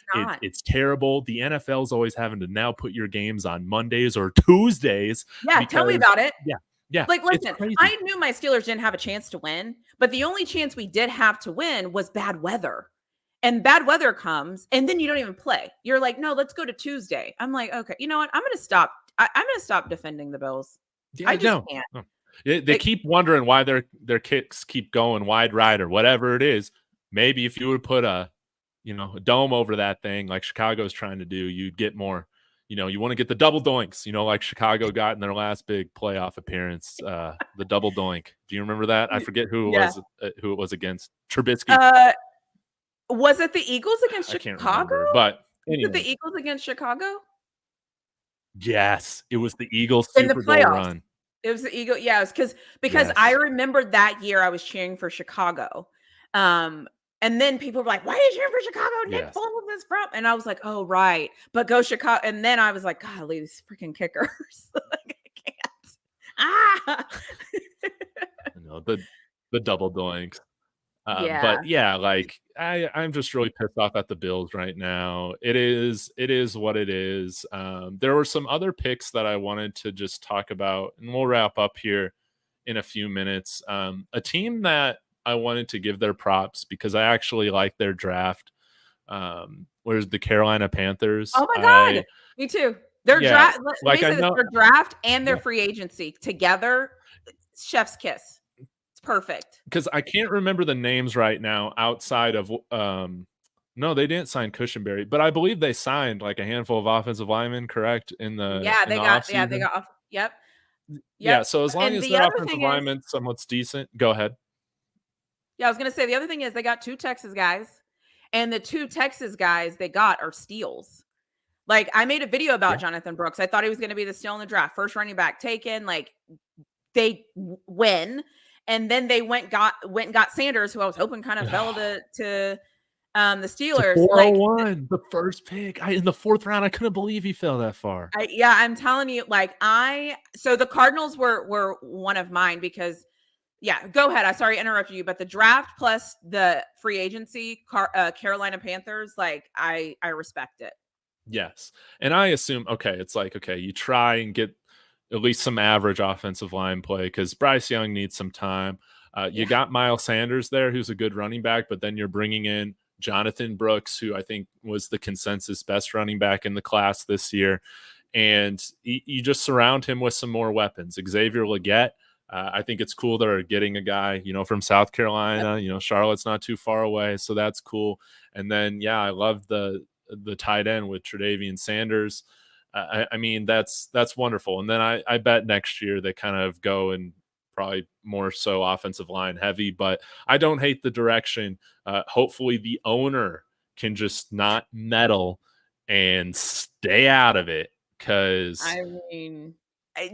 It's terrible. The NFL's always having to now put your games on Mondays or Tuesdays. Yeah, tell me about it. Yeah. Like, listen, I knew my Steelers didn't have a chance to win, but the only chance we did have to win was bad weather. and bad weather comes, and then you don't even play. You're like, no, let's go to Tuesday. I'm like, okay, you know what? I'm going to stop. I'm going to stop defending the Bills. Yeah, I just no, can't. no. They keep wondering why their kicks keep going wide right or whatever it is. Maybe if you would put a dome over that thing like Chicago's trying to do, you'd get more. You want to get the double doinks, like Chicago got in their last big playoff appearance, the double doink. Do you remember that? I forget who it was against. Trubisky. Was it the Eagles against I can't Chicago? remember, but anyway. Was it the Eagles against Chicago? Yes, it was the Eagles in Super the Bowl playoffs. run. It was the Eagle. Yeah, because I remember that year I was cheering for Chicago. And then people were like, why are you cheering for Chicago? Nick Foles is from. And I was like, oh, right. But go Chicago. And then I was like, golly, these freaking kickers. Like, I can't. The double doinks. But yeah, like I'm just really pissed off at the Bills right now. It is what it is. There were some other picks that I wanted to just talk about, and we'll wrap up here in a few minutes. A team that I wanted to give their props because I actually like their draft. Where's the Carolina Panthers? Oh my God. Me too. Their draft, like their draft and their free agency together, chef's kiss. It's perfect. Because I can't remember the names right now outside of no, they didn't sign Cushenberry, but I believe they signed like a handful of offensive linemen, correct? They got off. Yep. Yeah, so as long as their offensive linemen somewhat decent, go ahead. Yeah, I was gonna say the other thing is they got 2 Texas guys, and the 2 Texas guys they got are steals. Like, I made a video about Jonathan Brooks. I thought he was gonna be the steal in the draft, first running back taken. Like, they win, and then they went and got Sanders, who I was hoping kind of fell to the Steelers. 401, the first pick in the 4th round. I couldn't believe he fell that far. I'm telling you, like so the Cardinals were one of mine because. Yeah, go ahead. I sorry to interrupt you, but the draft plus the free agency, Carolina Panthers, like I respect it. Yes, and I assume it's like you try and get at least some average offensive line play because Bryce Young needs some time. You got Miles Sanders there, who's a good running back, but then you're bringing in Jonathan Brooks, who I think was the consensus best running back in the class this year, and you just surround him with some more weapons. Xavier Legette. I think it's cool they're getting a guy, from South Carolina. Charlotte's not too far away, so that's cool. And then, I love the tight end with Tre'Davious Sanders. I mean, that's wonderful. And then I bet next year they kind of go and probably more so offensive line heavy, but I don't hate the direction. Hopefully the owner can just not meddle and stay out of it because I mean.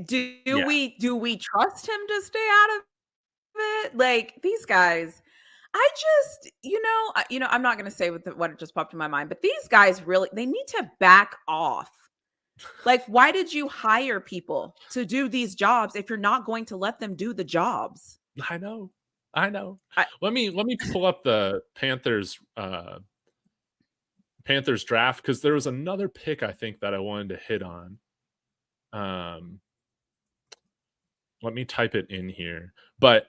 Do we trust him to stay out of it? Like these guys, I just, I'm not going to say what just popped in my mind, but these guys really, they need to back off. Like, why did you hire people to do these jobs if you're not going to let them do the jobs? I know. Let me pull up the Panthers draft because there was another pick I think that I wanted to hit on. Let me type it in here. But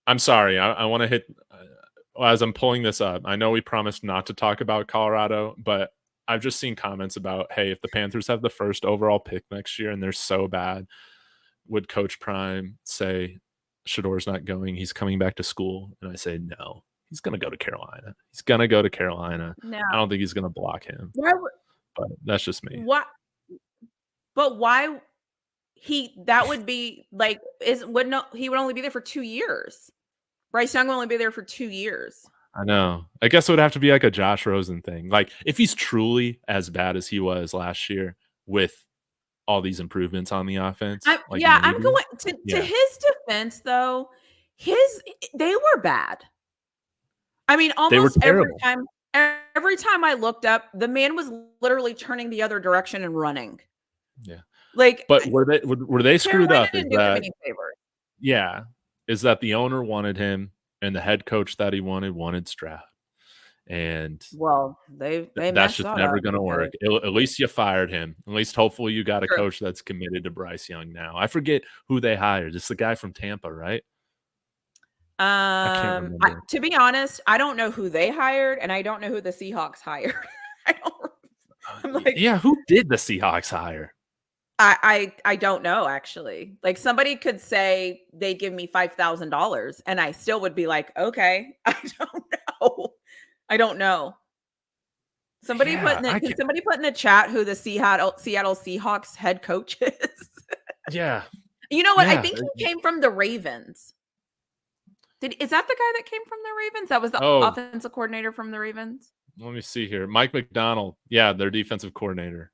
I'm sorry. I want to hit as I'm pulling this up. I know we promised not to talk about Colorado, but I've just seen comments about, hey, if the Panthers have the first overall pick next year and they're so bad, would Coach Prime say Shador's not going? He's coming back to school. And I say, no, he's going to go to Carolina. No. I don't think he's going to block him. But that's just me. What? But why? That would be like he would only be there for 2 years. Bryce Young will only be there for 2 years. I know. I guess it would have to be like a Josh Rosen thing. Like if he's truly as bad as he was last year with all these improvements on the offense. I'm going to his defense though. They were bad. I mean, almost every time I looked up, the man was literally turning the other direction and running. Yeah. Like, but were they screwed up? Didn't do him any favors. Yeah, is that the owner wanted him and the head coach that he wanted Stroud, and that's just never going to work. At least you fired him. At least hopefully you got a coach that's committed to Bryce Young now. I forget who they hired. It's the guy from Tampa, right? I can't remember. To be honest, I don't know who they hired, and I don't know who the Seahawks hired. I don't. I'm like, Yeah, who did the Seahawks hire? I don't know actually. Like somebody could say they give me $5,000, and I still would be like, okay, I don't know. I don't know. Somebody put Yeah, in the I can can. somebody put in the chat who the Seattle Seahawks head coach is? Yeah, You know what? I yeah. think he came from the Ravens. Is that the guy that came from the Ravens? That was the Oh, offensive coordinator from the Ravens? let me see here. Mike McDonald. Yeah, their defensive coordinator.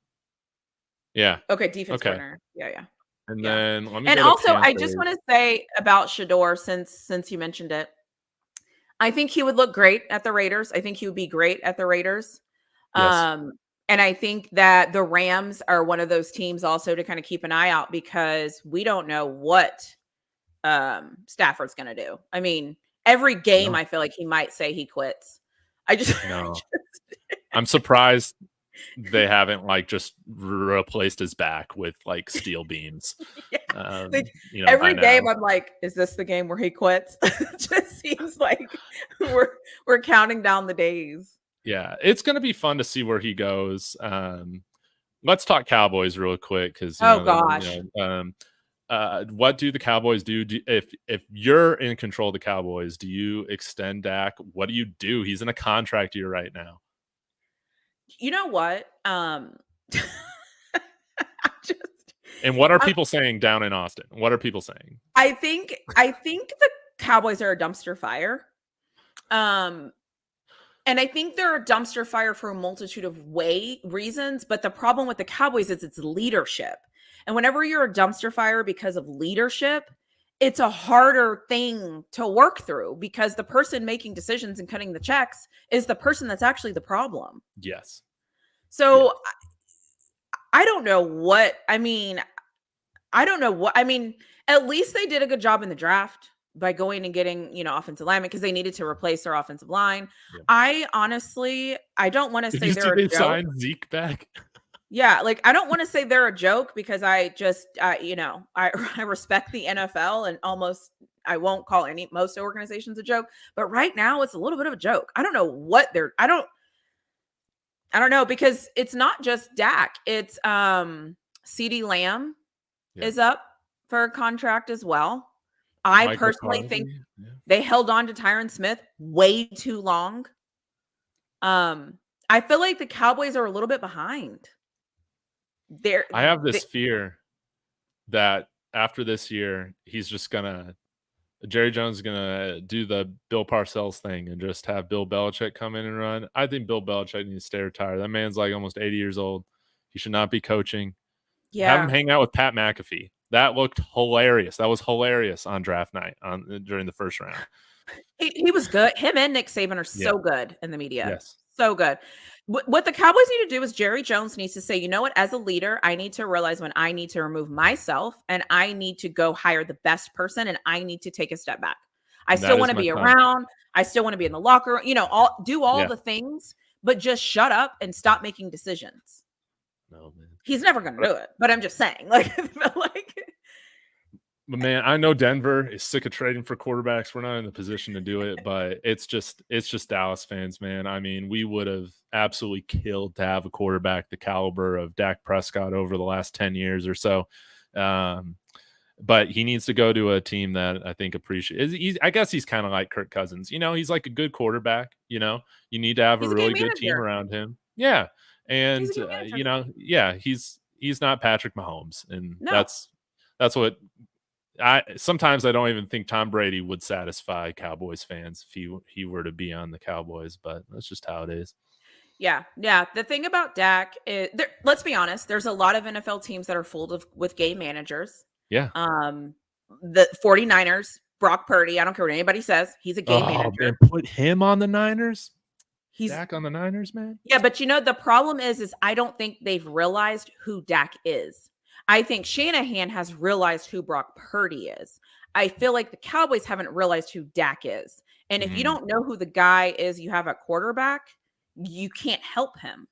Yeah. Okay, defense Okay. coordinator. Yeah, yeah. And Yeah. then let me And go to also, I just Panthers. want to say about Shador, since you mentioned it, I think he would look great at the Raiders. I think he would be great at the Raiders. Yes. Um, and I think that the Rams are one of those teams also to kind of keep an eye out because we don't know what Stafford's going to do. I mean, every game No. I feel like he might say he quits. I just, No. I'm surprised they haven't like just replaced his back with like steel beams. yeah. Like By every game now. I'm like, is this the game where he quits? It just seems like we're counting down the days. Yeah, it's going to be fun to see where he goes. Let's talk Cowboys real quick because Oh gosh. what do the Cowboys do? If you're in control of the Cowboys, do you extend Dak? What do you do? He's in a contract year right now. You know what? I just And what are I, people saying down in Austin? What are people saying? I think the Cowboys are a dumpster fire. And I think they're a dumpster fire for a multitude of reasons, but the problem with the Cowboys is it's leadership. And whenever you're a dumpster fire because of leadership, it's a harder thing to work through because the person making decisions and cutting the checks is the person that's actually the problem. Yes. So Yes. I don't know what I mean. I don't know what I mean. At least they did a good job in the draft by going and getting, offensive linemen because they needed to replace their offensive line. Yeah. I honestly, I don't want to Did say you see they're a they joke. signed Zeke back? Yeah, like I don't want to say they're a joke because I just, I respect the NFL and almost I won't call most organizations a joke, but right now it's a little bit of a joke. I don't know what they're. I don't know because it's not just Dak. It's CeeDee Lamb is up for a contract as well. I Mike personally think McCarthy? Yeah. they held on to Tyron Smith way too long. I feel like the Cowboys are a little bit behind. I have this fear that after this year, he's just gonna Jerry Jones is gonna do the Bill Parcells thing and just have Bill Belichick come in and run. I think Bill Belichick needs to stay retired. That man's like almost 80 years old. He should not be coaching. Have him hang out with Pat McAfee. That looked hilarious. That was hilarious on draft night during the first round. He was good. Him and Nick Saban are so good in the media. Yes. So good. What the Cowboys need to do is Jerry Jones needs to say, you know what, as a leader, I need to realize when I need to remove myself and I need to go hire the best person and I need to take a step back. I still want to be around. I still want to be in the locker room, do all the things, but just shut up and stop making decisions. No, man. He's never going to do it, but I'm just saying, But man, I know Denver is sick of trading for quarterbacks. We're not in the position to do it, but it's just Dallas fans, man. I mean, we would have absolutely killed to have a quarterback the caliber of Dak Prescott over the last 10 years or so. But he needs to go to a team that I think appreciates. I guess he's kind of like Kirk Cousins. He's like a good quarterback. You need to have a really good team around him. Yeah, and he's not Patrick Mahomes, and that's what. Sometimes I don't even think Tom Brady would satisfy Cowboys fans if he were to be on the Cowboys, but that's just how it is. Yeah. The thing about Dak is, let's be honest, there's a lot of NFL teams that are full with game managers. Yeah. The 49ers, Brock Purdy, I don't care what anybody says, he's a game manager. Man, put him on the Niners? He's Dak on the Niners, man? Yeah, but the problem is I don't think they've realized who Dak is. I think Shanahan has realized who Brock Purdy is. I feel like the Cowboys haven't realized who Dak is. And if you don't know who the guy is you have at quarterback, you can't help him.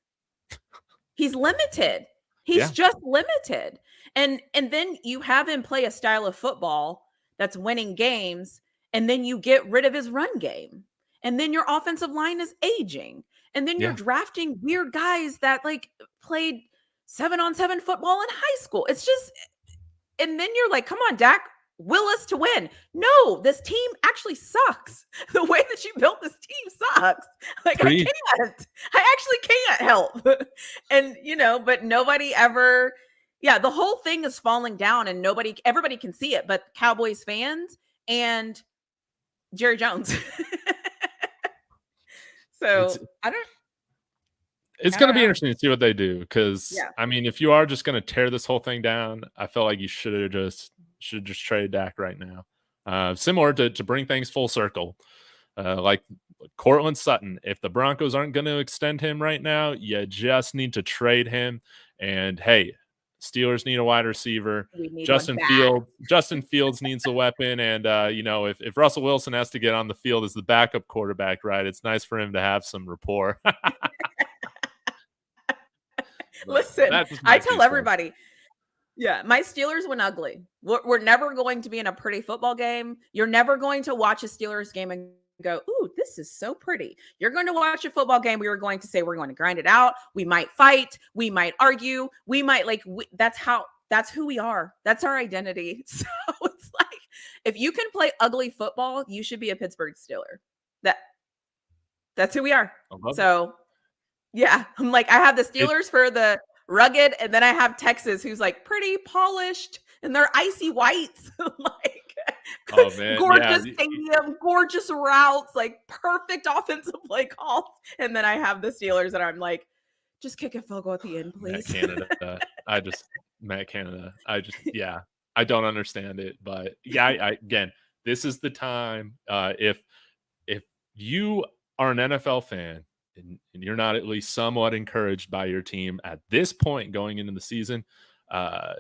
He's limited. He's just limited. And then you have him play a style of football that's winning games. and then you get rid of his run game, and then your offensive line is aging, and then you're Yeah. drafting weird guys that like played 7-on-7 football in high school. It's just, and then you're like, come on, Dak, will us to win. No, this team actually sucks. The way that you built this team sucks. Like, I can't. I actually can't help. And, but nobody ever, the whole thing is falling down and everybody can see it, but Cowboys fans and Jerry Jones. So it's going to be interesting to see what they do, because I mean, if you are just going to tear this whole thing down, I feel like you should just trade Dak right now. Similar to bring things full circle, like Courtland Sutton. If the Broncos aren't going to extend him right now, you just need to trade him. And hey, Steelers need a wide receiver. Justin Fields needs a weapon. And if Russell Wilson has to get on the field as the backup quarterback, right, it's nice for him to have some rapport. Listen, I tell everybody, my Steelers went ugly. We're never going to be in a pretty football game. You're never going to watch a Steelers game and go, ooh, this is so pretty. You're going to watch a football game. We were going to say, we're going to grind it out. We might fight. We might argue. We might that's who we are. That's our identity. So it's like, if you can play ugly football, you should be a Pittsburgh Steeler. That's who we are. So yeah, I'm like, I have the Steelers for the rugged, and then I have Texas, who's like pretty polished, and they're icy whites, like gorgeous stadium, gorgeous routes, like perfect offensive play calls. And then I have the Steelers, and I'm like, just kick a field goal at the end, please. Matt Canada. I don't understand it, but again, this is the time. If you are an NFL fan, and you're not at least somewhat encouraged by your team at this point going into the season, I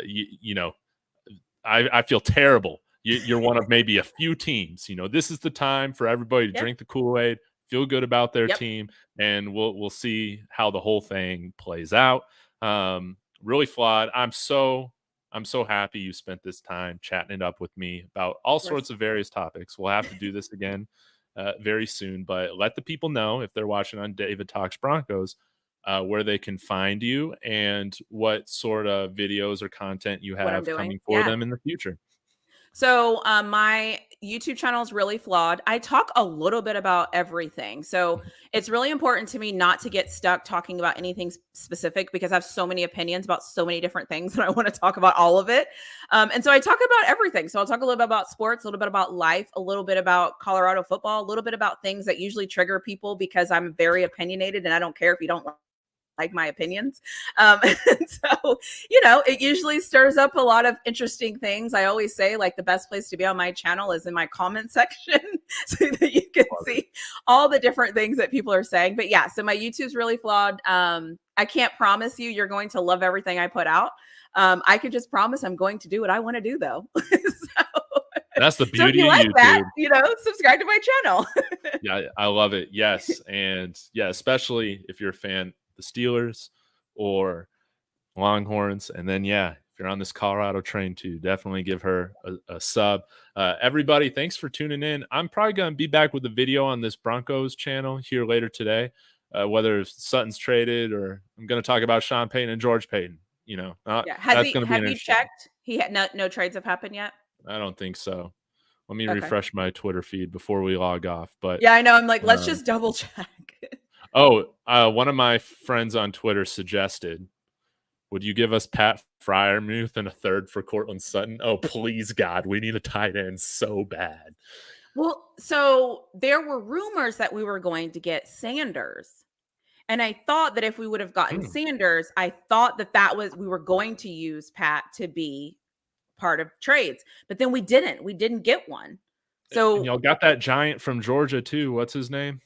feel terrible. You're one of maybe a few teams. This is the time for everybody to drink the Kool-Aid, feel good about their team, and we'll see how the whole thing plays out. Really flawed. I'm so happy you spent this time chatting it up with me about all sorts of various topics. We'll have to do this again very soon, but let the people know, if they're watching on David Talks Broncos, where they can find you and what sort of videos or content you have coming for them in the future. So my YouTube channel is really flawed. I talk a little bit about everything. So it's really important to me not to get stuck talking about anything specific, because I have so many opinions about so many different things and I want to talk about all of it. And so I talk about everything. So I'll talk a little bit about sports, a little bit about life, a little bit about Colorado football, a little bit about things that usually trigger people, because I'm very opinionated and I don't care if you don't like my opinions. And so, it usually stirs up a lot of interesting things. I always say, like, the best place to be on my channel is in my comment section so that you can see all the different things that people are saying. But yeah, so my YouTube's really flawed. I can't promise you're going to love everything I put out. I can just promise I'm going to do what I want to do, though. That's the beauty so if you of like YouTube. That, subscribe to my channel. Yeah, I love it. Yes. And yeah, especially if you're a fan the Steelers or Longhorns. And then, if you're on this Colorado train too, definitely give her a sub. Everybody, thanks for tuning in. I'm probably going to be back with a video on this Broncos channel here later today, whether Sutton's traded or I'm going to talk about Sean Payton and George Payton. Have you checked? He had no trades have happened yet? I don't think so. Let me refresh my Twitter feed before we log off. But yeah, I know. I'm like, let's just double check. One of my friends on Twitter suggested, would you give us Pat Freiermuth and a third for Courtland Sutton? Oh, please, God, we need a tight end so bad. Well, so there were rumors that we were going to get Sanders. And I thought that if we would have gotten Sanders, I thought that we were going to use Pat to be part of trades. But then we didn't. We didn't get one. So and y'all got that giant from Georgia too. What's his name?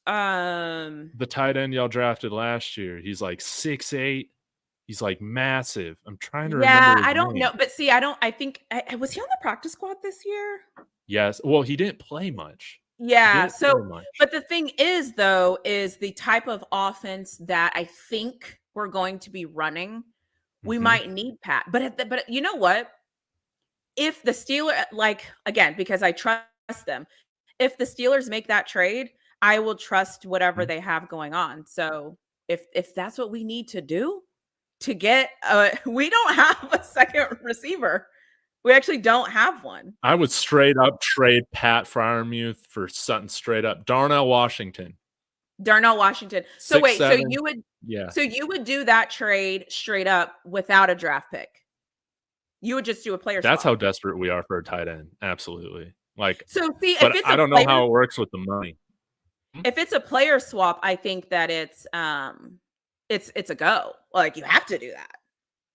The tight end y'all drafted last year. He's like 6'8". He's like massive. I'm trying to remember. I don't know. But see, I think was he on the practice squad this year? Yes. Well, he didn't play much. Yeah. But the thing is, though, is the type of offense that I think we're going to be running. We might need Pat. But you know what? if the Steelers, like, again, because I trust them, if the Steelers make that trade, I will trust whatever they have going on. So if that's what we need to do to get, we don't have a second receiver. We actually don't have one. I would straight up trade Pat Fryermuth for Sutton straight up. Darnell Washington. Darnell Washington. So 6'7". wait, so you would Yeah. so you would do that trade straight up without a draft pick? You would just do a player That's swap. how desperate we are for a tight end. Absolutely. Like, So see, but if it's I a don't know player, how it works with the money. if it's a player swap, I think that it's a go. Like, you have to do that.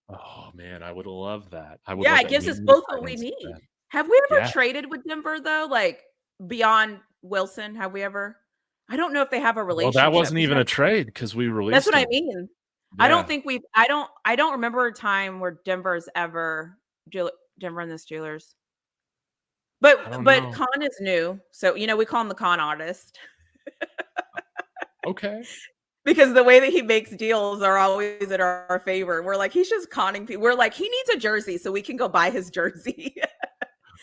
Oh man, I would love that. I would Yeah, love it gives us any both tight what we ends like need. that. Have we ever Yeah. traded with Denver though? Like, beyond Wilson, have we ever? I don't know if they have a Well, relationship. that wasn't even a trade because we released That's what I him. mean. Yeah. I don't think we've. I don't remember a time where Denver's ever Denver and the Steelers. I don't But know. Khan is new, so we call him the con artist Okay. because the way that he makes deals are always in our favor. We're like, he's just conning people. We're like, he needs a jersey so we can go buy his jersey.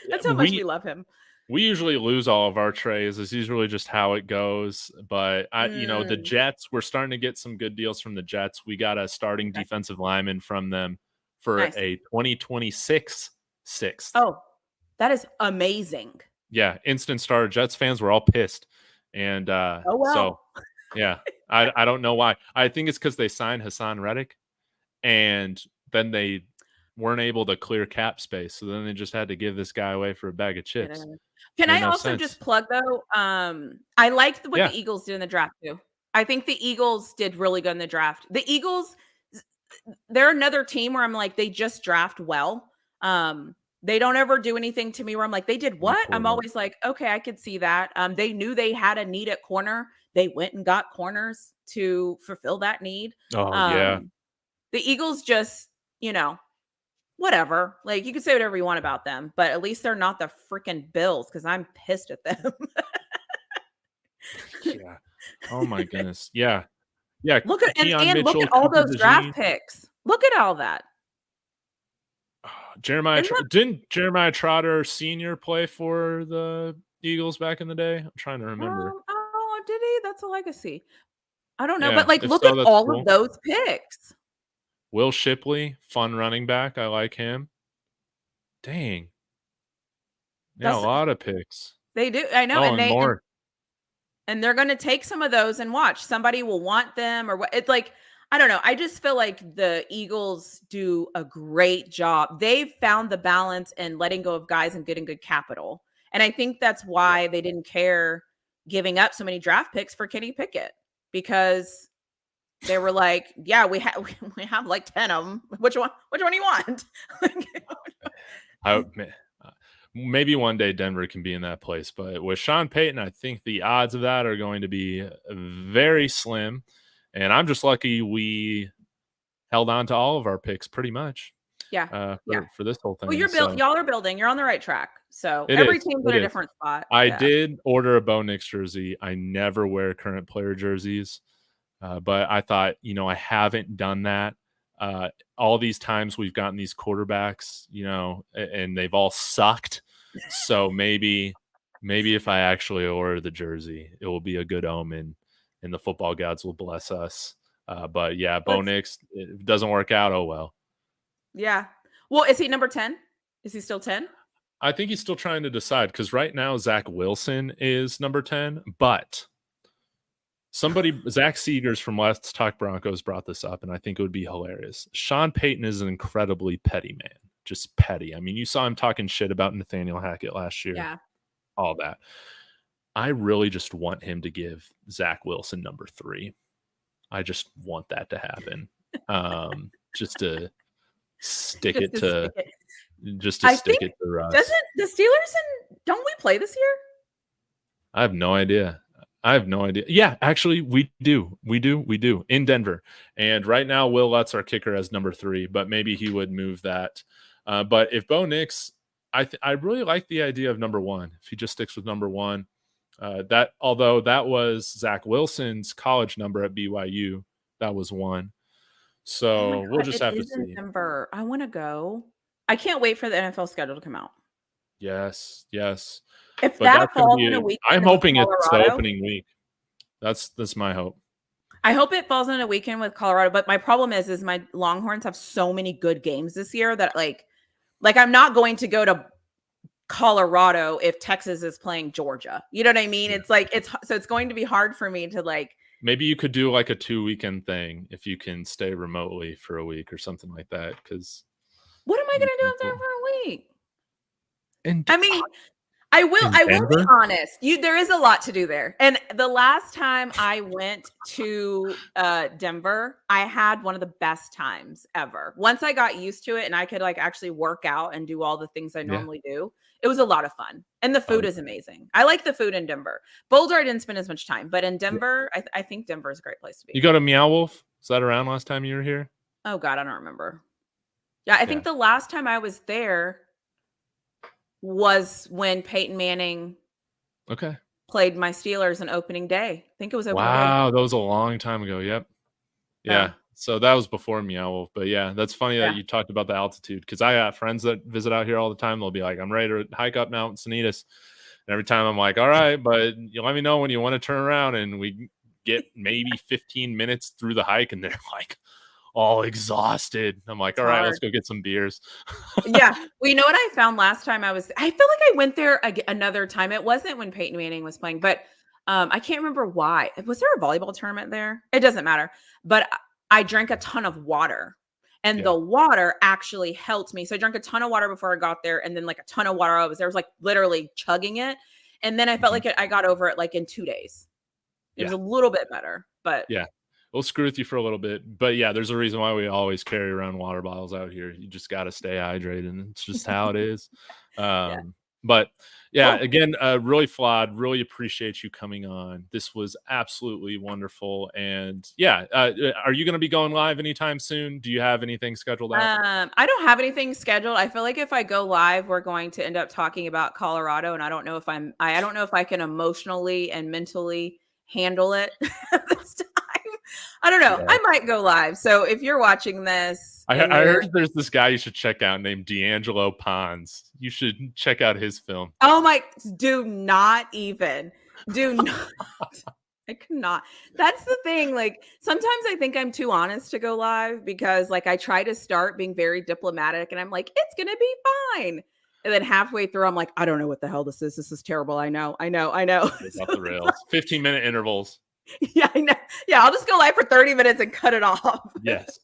That's how much we love him. We usually lose all of our trades. It's usually just how it goes. But the Jets, we're starting to get some good deals from the Jets. We got a starting defensive lineman from them for a 2026 sixth. Oh, that is amazing. Yeah, instant star. Jets fans were all pissed. And so yeah, I don't know why. I think it's because they signed Hassan Reddick and then they weren't able to clear cap space. So then they just had to give this guy away for a bag of chips. Can I also just plug though? I liked what the Eagles did in the draft too. I think the Eagles did really good in the draft. The Eagles, they're another team where I'm like, they just draft well. They don't ever do anything to me where I'm like, they did what? I'm always like, okay, I could see that. They knew they had a need at corner. They went and got corners to fulfill that need. Oh, yeah. The Eagles just, whatever. Like, you can say whatever you want about them, but at least they're not the freaking Bills because I'm pissed at them. Yeah. Oh my goodness. Yeah. Yeah. Look at look at all those draft picks. Look at all that. Didn't Jeremiah Trotter Sr. play for the Eagles back in the day? I'm trying to remember. Oh, did he? That's a legacy. I don't know, but like, look at all of those picks. Will Shipley, fun running back. I like him. Dang. Yeah, a lot of picks. They do. I know. And more. And they're going to take some of those and watch. Somebody will want them or what. It's like, I don't know. I just feel like the Eagles do a great job. They've found the balance in letting go of guys and getting good capital. And I think that's why they didn't care giving up so many draft picks for Kenny Pickett, because they were like, yeah, we have like 10 of them. Which one do you want? Maybe one day Denver can be in that place, but with Sean Payton, I think the odds of that are going to be very slim. And I'm just lucky we held on to all of our picks pretty much. Yeah. For this whole thing. Well, y'all are building. You're on the right track. So every team's in a different spot. I did order a Bo Nix jersey. I never wear current player jerseys. But I thought, I haven't done that. All these times we've gotten these quarterbacks, and they've all sucked. So maybe if I actually order the jersey, it will be a good omen and the football gods will bless us. But yeah, Bo Nix, if it doesn't work out, oh well. Yeah. Well, is he number 10? Is he still 10? I think he's still trying to decide, because right now Zach Wilson is number 10, but Zach Seegers from Let's Talk Broncos brought this up, and I think it would be hilarious. Sean Payton is an incredibly petty man, just petty. I mean, you saw him talking shit about Nathaniel Hackett last year. Yeah. All that. I really just want him to give Zach Wilson number 3. I just want that to happen. Just to stick it to Russ. Doesn't the Steelers don't we play this year? I have no idea. Yeah, actually, we do in Denver. And right now, Will Lutz, our kicker, as number 3, but maybe he would move that. But if Bo Nix, I really like the idea of number 1. If he just sticks with number 1, although that was Zach Wilson's college number at BYU, that was 1. So we'll just have to see. Denver. I want to go. I can't wait for the NFL schedule to come out. Yes. If But that that's gonna falls be in a I'm weekend with hoping it's the Colorado, opening week. That's my hope. I hope it falls in a weekend with Colorado. But my problem is my Longhorns have so many good games this year that like I'm not going to go to Colorado if Texas is playing Georgia. You know what I mean? Yeah. It's like it's going to be hard for me to like. Maybe you could do like a 2-weekend thing if you can stay remotely for a week or something like that. Because What am I going to do up there for a week? And I mean, I will be Denver? honest. There is a lot to do there. And the last time I went to Denver, I had one of the best times ever. Once I got used to it and I could like actually work out and do all the things I normally do, it was a lot of fun. And the food is amazing. I like the food in Denver. Boulder, I didn't spend as much time, but in Denver, I think Denver is a great place to be. You go to Meow Wolf? Is that around last time you were here? Oh God, I don't remember. Yeah, I think the last time I was there was when Peyton Manning played my Steelers on opening day. I think it was opening day. Wow, that was a long time ago. Yep. Yeah. So that was before Meow Wolf. But yeah, that's funny that you talked about the altitude because I got friends that visit out here all the time. They'll be like, I'm ready to hike up Mount Sanitas. And every time I'm like, all right, but you let me know when you want to turn around. And we get maybe 15 minutes through the hike and they're like all exhausted. I'm like, all right, let's go get some beers. Yeah. Well, you know what I found last time I feel like I went there another time. It wasn't when Peyton Manning was playing, but I can't remember why. Was there a volleyball tournament there? It doesn't matter. But I drank a ton of water and the water actually helped me. So I drank a ton of water before I got there and then like a ton of water. I was like literally chugging it. And then I felt like I got over it like in 2 days. It was a little bit better, but we'll screw with you for a little bit. But yeah, there's a reason why we always carry around water bottles out here. You just got to stay hydrated and it's just how it is. But yeah, again, really Flawed, really appreciate you coming on. This was absolutely wonderful. And yeah, are you going to be going live anytime soon? Do you have anything scheduled out? I don't have anything scheduled. I feel like if I go live, we're going to end up talking about Colorado. And I don't know if I don't know if I can emotionally and mentally handle it this time. I don't know. I might go live. So if you're watching this, I heard there's this guy you should check out named D'Angelo Pons. You should check out his film. Oh my, do not. I cannot. That's the thing. Like sometimes I think I'm too honest to go live because like I try to start being very diplomatic and I'm like, it's going to be fine. And then halfway through, I'm like, I don't know what the hell this is. This is terrible. I know. It's off the rails. 15-minute intervals. Yeah, I know. Yeah, I'll just go live for 30 minutes and cut it off. Yes.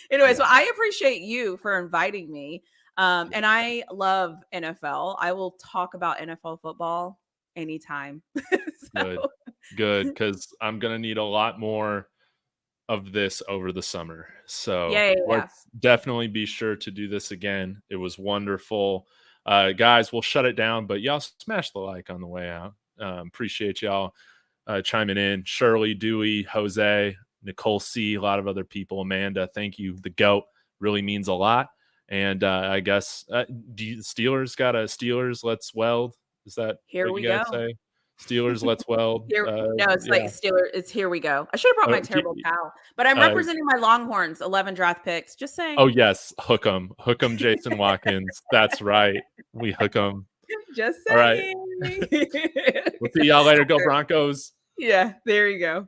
Anyway, so I appreciate you for inviting me. And I love NFL. I will talk about NFL football anytime. Good, because I'm going to need a lot more of this over the summer. So let's definitely be sure to do this again. It was wonderful. Guys, we'll shut it down, but y'all smash the like on the way out. Appreciate y'all chiming in. Shirley, Dewey, Jose, Nicole C, a lot of other people. Amanda, thank you. The GOAT really means a lot. And I guess Steelers got a Steelers Let's Weld. Is that here what we you guys go? Say? Steelers Let's Weld. No, it's like Steelers. It's here we go. I should have brought my terrible pal, but I'm representing my Longhorns. 11 draft picks. Just saying. Oh yes, hook 'em, Jason Watkins. That's right. We hook 'em. Just saying. All right. We'll see y'all later. Go Broncos. Yeah, there you go.